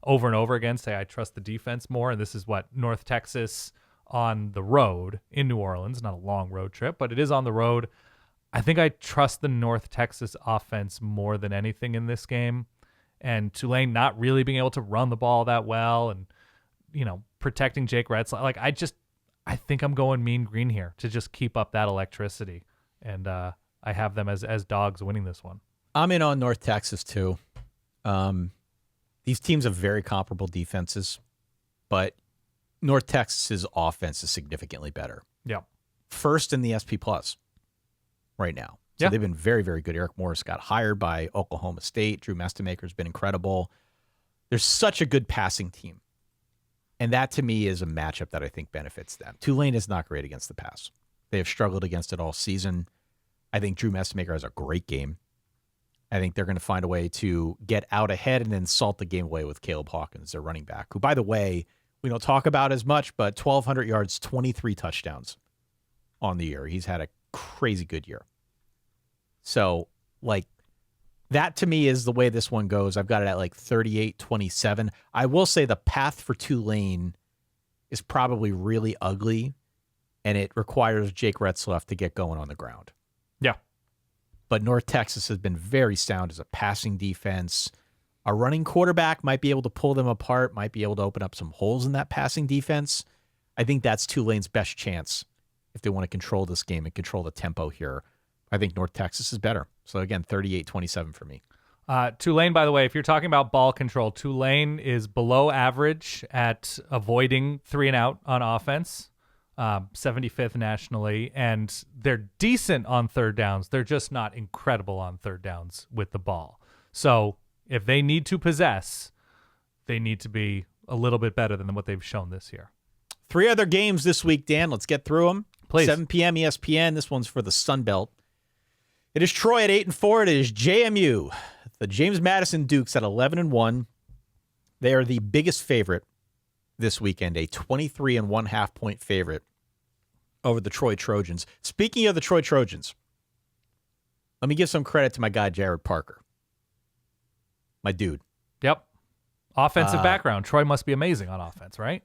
over and over again say I trust the defense more. And this is what North Texas on the road in New Orleans, not a long road trip, but it is on the road. I think I trust the North Texas offense more than anything in this game. And Tulane not really being able to run the ball that well and, protecting Jake Retzlaff. I think I'm going mean green here to just keep up that electricity. And I have them as dogs winning this one. I'm in on North Texas too. These teams have very comparable defenses, but North Texas's offense is significantly better. Yeah. First in the SP Plus right now. So they've been very, very good. Eric Morris got hired by Oklahoma State. Drew Mestemaker's been incredible. There's such a good passing team. And that, to me, is a matchup that I think benefits them. Tulane is not great against the pass. They have struggled against it all season. I think Drew Mestemaker has a great game. I think they're going to find a way to get out ahead and then salt the game away with Caleb Hawkins, their running back, who, by the way, we don't talk about as much, but 1,200 yards, 23 touchdowns on the year. He's had a crazy good year. So, that to me is the way this one goes. I've got it at 38-27. I will say the path for Tulane is probably really ugly, and it requires Jake Retzlaff to get going on the ground. Yeah. But North Texas has been very sound as a passing defense. A running quarterback might be able to pull them apart, might be able to open up some holes in that passing defense. I think that's Tulane's best chance if they want to control this game and control the tempo here. I think North Texas is better. So, again, 38-27 for me. Tulane, by the way, if you're talking about ball control, Tulane is below average at avoiding 3-and-out on offense, 75th nationally, and they're decent on third downs. They're just not incredible on third downs with the ball. So if they need to possess, they need to be a little bit better than what they've shown this year. 3 other games this week, Dan. Let's get through them. Please. 7 p.m. ESPN. This one's for the Sun Belt. It is Troy at 8-4. It is JMU. The James Madison Dukes at 11-1. They are the biggest favorite this weekend, a 23.5 point favorite over the Troy Trojans. Speaking of the Troy Trojans, let me give some credit to my guy, Jared Parker. My dude. Yep. Offensive background. Troy must be amazing on offense, right?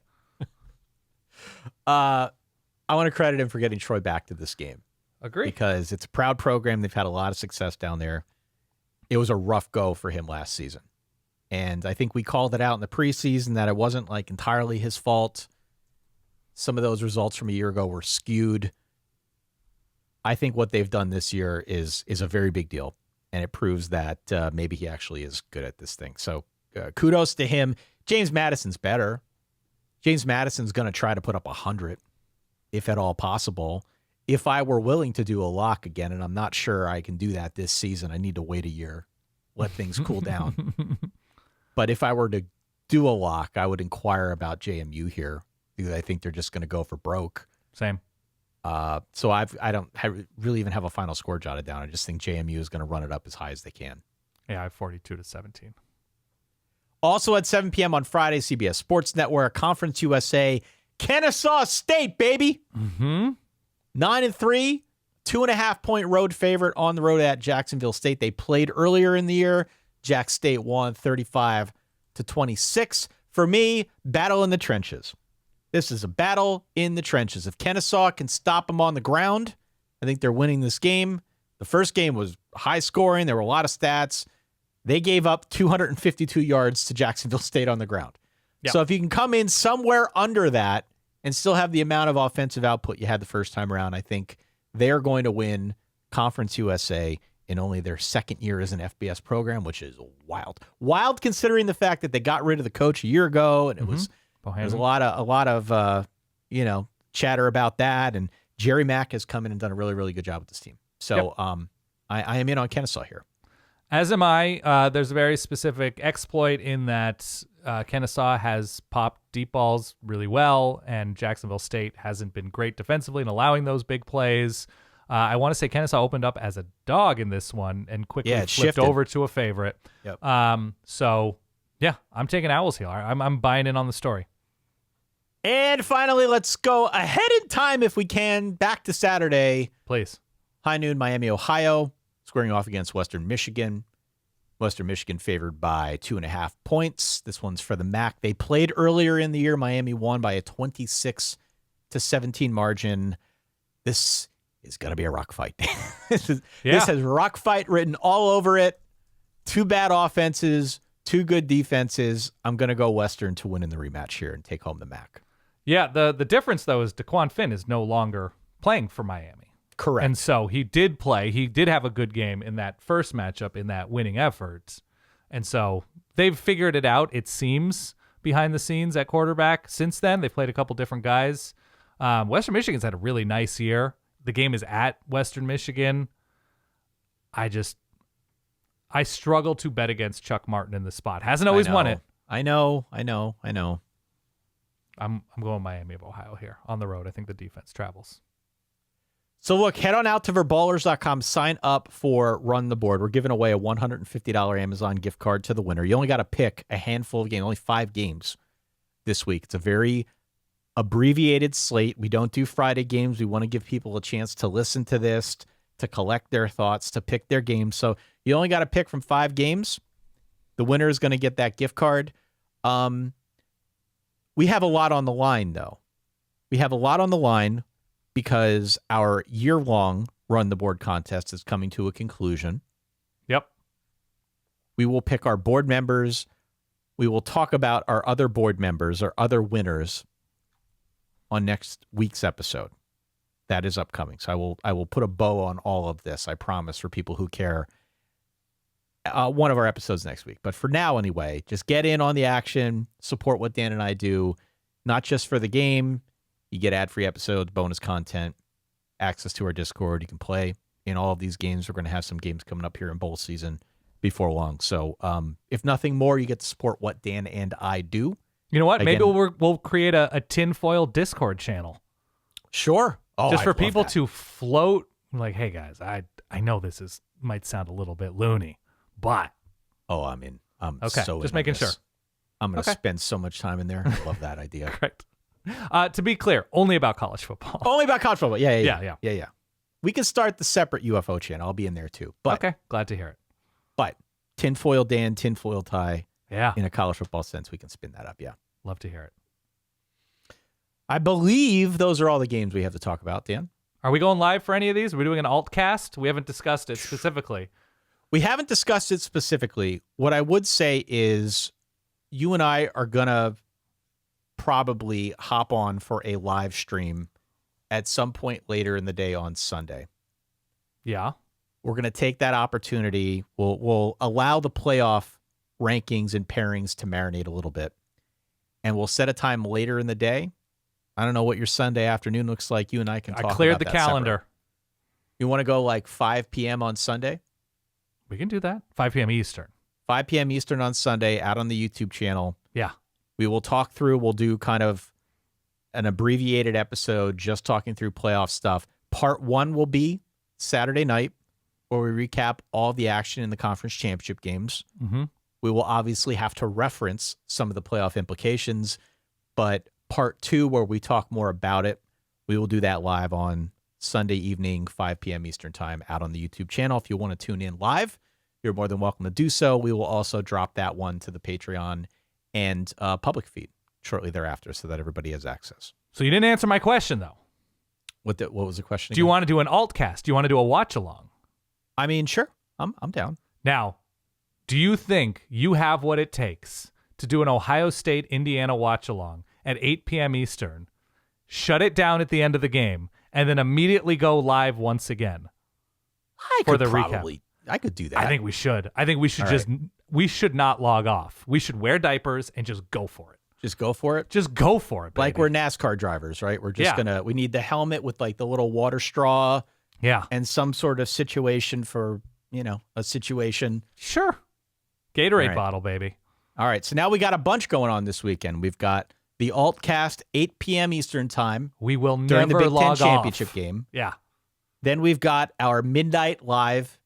I want to credit him for getting Troy back to this game. Agree. Because it's a proud program. They've had a lot of success down there. It was a rough go for him last season. And I think we called it out in the preseason that it wasn't entirely his fault. Some of those results from a year ago were skewed. I think what they've done this year is a very big deal. And it proves that maybe he actually is good at this thing. So kudos to him. James Madison's better. James Madison's going to try to put up 100, if at all possible. If I were willing to do a lock again, and I'm not sure I can do that this season, I need to wait a year, let things cool down. But if I were to do a lock, I would inquire about JMU here because I think they're just going to go for broke. Same. So I don't really even have a final score jotted down. I just think JMU is going to run it up as high as they can. Yeah, I have 42-17. Also at 7 p.m. on Friday, CBS Sports Network, Conference USA, Kennesaw State, baby. Mm-hmm. 9-3, 2.5 point road favorite on the road at Jacksonville State. They played earlier in the year. Jack State won 35-26. For me, battle in the trenches. This is a battle in the trenches. If Kennesaw can stop them on the ground, I think they're winning this game. The first game was high scoring. There were a lot of stats. They gave up 252 yards to Jacksonville State on the ground. Yep. So if you can come in somewhere under that and still have the amount of offensive output you had the first time around, I think they're going to win Conference USA in only their second year as an FBS program, which is wild. Wild considering the fact that they got rid of the coach a year ago, and it was there was a lot of chatter about that. And Jerry Mack has come in and done a really, really good job with this team. So I am in on Kennesaw here. As am I. There's a very specific exploit in that Kennesaw has popped deep balls really well, and Jacksonville State hasn't been great defensively in allowing those big plays. I want to say Kennesaw opened up as a dog in this one and quickly it flipped shifted over to a favorite. Yep. So, yeah, I'm taking Owls here. I'm buying in on the story. And finally, let's go ahead in time if we can. Back to Saturday. Please. High noon, Miami, Ohio, squaring off against Western Michigan. Western Michigan favored by 2.5 points. This one's for the MAC. They played earlier in the year. Miami won by a 26-17 margin. This is going to be a rock fight. This has rock fight written all over it. 2 bad offenses, 2 good defenses. I'm going to go Western to win in the rematch here and take home the MAC. Yeah, the difference, though, is DeQuan Finn is no longer playing for Miami. Correct. And so he did play. He did have a good game in that first matchup in that winning effort. And so they've figured it out, it seems, behind the scenes at quarterback. Since then, they've played a couple different guys. Western Michigan's had a really nice year. The game is at Western Michigan. I struggle to bet against Chuck Martin in this spot. Hasn't always won it. I know. I'm going Miami of Ohio here on the road. I think the defense travels. So look, head on out to verballers.com, sign up for Run the Board. We're giving away a $150 Amazon gift card to the winner. You only got to pick a handful of games, only 5 games this week. It's a very abbreviated slate. We don't do Friday games. We want to give people a chance to listen to this, to collect their thoughts, to pick their games. So you only got to pick from 5 games. The winner is going to get that gift card. We have a lot on the line, though. We have a lot on the line because our year-long Run the Board contest is coming to a conclusion. Yep. We will pick our board members. We will talk about our other board members, our other winners on next week's episode. That is upcoming. So I will put a bow on all of this, I promise, for people who care. One of our episodes next week. But for now, anyway, just get in on the action, support what Dan and I do, not just for the game. You get ad-free episodes, bonus content, access to our Discord. You can play in all of these games. We're going to have some games coming up here in bowl season before long. So if nothing more, you get to support what Dan and I do. You know what? Again, maybe we'll create a tinfoil Discord channel. Sure. Oh, just for I'd love people that. to float, like, hey, guys, I know this might sound a little bit loony, but... Oh, I'm in. I'm okay, so just in making on this. sure. I'm going to spend so much time in there. I love that idea. Correct. To be clear, only about college football. Only about college football. Yeah. Yeah. We can start the separate UFO channel. I'll be in there too. But, okay, glad to hear it. But tinfoil Dan, tinfoil Ty. Yeah. In a college football sense, we can spin that up. Yeah. Love to hear it. I believe those are all the games we have to talk about, Dan. Are we going live for any of these? Are we doing an alt cast? We haven't discussed it specifically. We haven't discussed it specifically. What I would say is you and I are going to probably hop on for a live stream at some point later in the day on Sunday. Yeah. We're going to take that opportunity. We'll allow the playoff rankings and pairings to marinate a little bit. And we'll set a time later in the day. I don't know what your Sunday afternoon looks like. You and I can talk about that. I cleared the calendar. Separate. You want to go like 5 p.m. on Sunday? We can do that. 5 p.m. Eastern. 5 p.m. Eastern on Sunday out on the YouTube channel. Yeah. We will talk through. We'll do kind of an abbreviated episode just talking through playoff stuff. Part 1 will be Saturday night where we recap all the action in the conference championship games. Mm-hmm. We will obviously have to reference some of the playoff implications, but part 2 where we talk more about it, we will do that live on Sunday evening, 5 p.m. Eastern time out on the YouTube channel. If you want to tune in live, you're more than welcome to do so. We will also drop that one to the Patreon and public feed shortly thereafter so that everybody has access. So you didn't answer my question, though. What was the question Do you again? want to do an alt cast? Do you want to do a watch along? I mean, sure. I'm down. Now, do you think you have what it takes to do an Ohio State Indiana watch along at 8 p.m. Eastern, shut it down at the end of the game, and then immediately go live once again for the recap? I could do that. I think we should. I think we should we should not log off. We should wear diapers and just go for it. Just go for it? Just go for it, baby. Like we're NASCAR drivers, right? We're just we need the helmet with like the little water straw. Yeah. And some sort of situation for, a situation. Sure. Gatorade bottle, baby. All right. So now we got a bunch going on this weekend. We've got the Altcast, 8 p.m. Eastern time. We will during never the Big Ten log championship off. game. Yeah. Then we've got our midnight live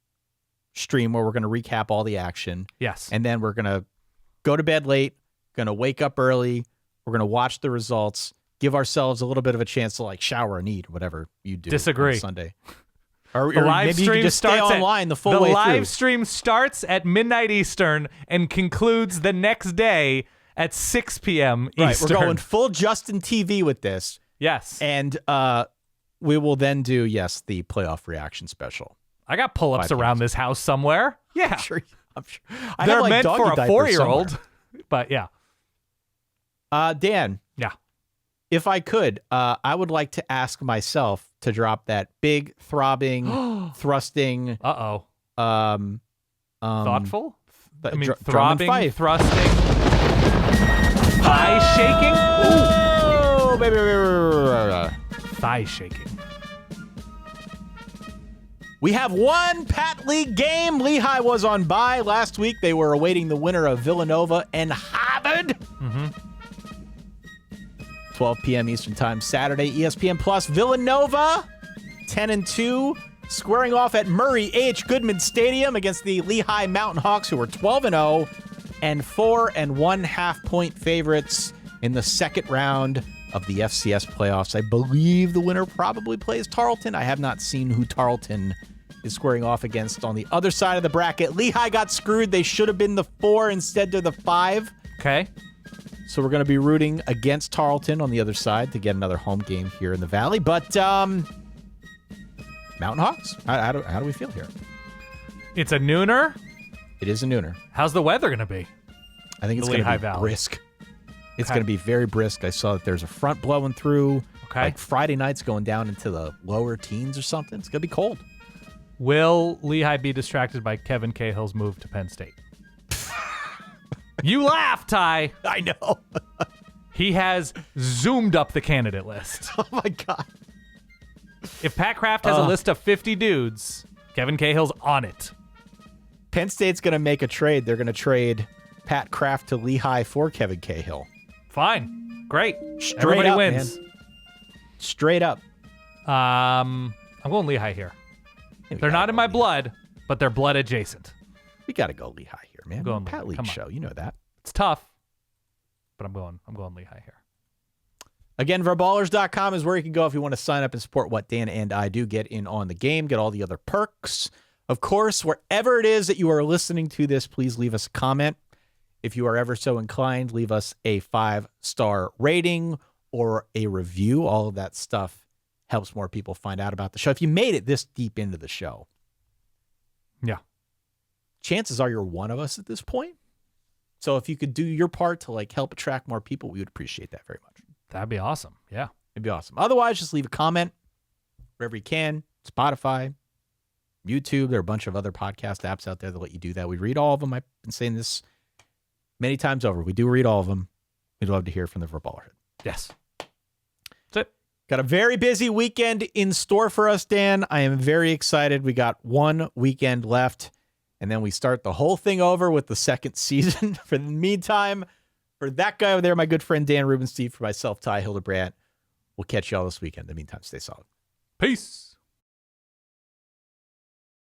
stream where we're going to recap all the action. Yes. And then we're going to go to bed late, going to wake up early. We're going to watch the results, give ourselves a little bit of a chance to like shower and eat, whatever you do Disagree. on Sunday. Or The live maybe you stream can just stay starts online the full the way live through. stream starts at midnight Eastern and concludes the next day at 6 p.m. Right, Eastern. we're going full Justin TV with this. Yes. And we will then do, the playoff reaction special. I got pull-ups 5 p.m. around this house somewhere. Yeah. I'm sure. I They're have, like, meant doggy for a diapers 4-year-old. somewhere. But yeah. Dan. Yeah. If I could, I would like to ask myself to drop that big, throbbing, thrusting, Uh-oh. Thoughtful? I mean, drum and throbbing, fife. thrusting, thigh shaking? Oh, baby. Thigh shaking. We have one Pat League game. Lehigh was on bye last week. They were awaiting the winner of Villanova and Harvard. 12 p.m. Eastern Time Saturday, ESPN Plus. Villanova, 10-2, squaring off at Murray H. Goodman Stadium against the Lehigh Mountain Hawks, who were 12-0 and 4.5 point favorites in the second round of the FCS playoffs. I believe the winner probably plays Tarleton. I have not seen who Tarleton is squaring off against on the other side of the bracket. Lehigh got screwed. They should have been the 4 instead of the 5. Okay. So we're going to be rooting against Tarleton on the other side to get another home game here in the Valley. But Mountain Hawks, how do we feel here? It's a nooner. It is a nooner. How's the weather going to be? I think it's The going to Lehigh be Valley. brisk. It's Okay. going to be very brisk. I saw that there's a front blowing through. Okay. Like Friday night's going down into the lower teens or something. It's going to be cold. Will Lehigh be distracted by Kevin Cahill's move to Penn State? You laugh, Ty. I know. He has zoomed up the candidate list. Oh, my God. If Pat Kraft has a list of 50 dudes, Kevin Cahill's on it. Penn State's going to make a trade. They're going to trade Pat Kraft to Lehigh for Kevin Cahill. Fine. Great. Straight Everybody up, wins. man. Straight up. I'm going Lehigh here. They're not in my blood, but they're blood adjacent. We got to go Lehigh here, man. Going Pat Lehigh. League Come on. show. You know that. It's tough, but I'm going Lehigh here. Again, verballers.com is where you can go if you want to sign up and support what Dan and I do, get in on the game, get all the other perks. Of course, wherever it is that you are listening to this, please leave us a comment. If you are ever so inclined, leave us a 5-star rating or a review. All of that stuff helps more people find out about the show. If you made it this deep into the show, Yeah. chances are you're one of us at this point. So if you could do your part to like help attract more people, we would appreciate that very much. That'd be awesome. Yeah. It'd be awesome. Otherwise, just leave a comment wherever you can. Spotify, YouTube. There are a bunch of other podcast apps out there that let you do that. We read all of them. I've been saying this many times over. We do read all of them. We'd love to hear from the Verballerhead. Yes. That's it. Got a very busy weekend in store for us, Dan. I am very excited. We got one weekend left, and then we start the whole thing over with the second season. For the meantime, for that guy over there, my good friend Dan Rubenstein, for myself, Ty Hildebrandt, we'll catch you all this weekend. In the meantime, stay solid. Peace.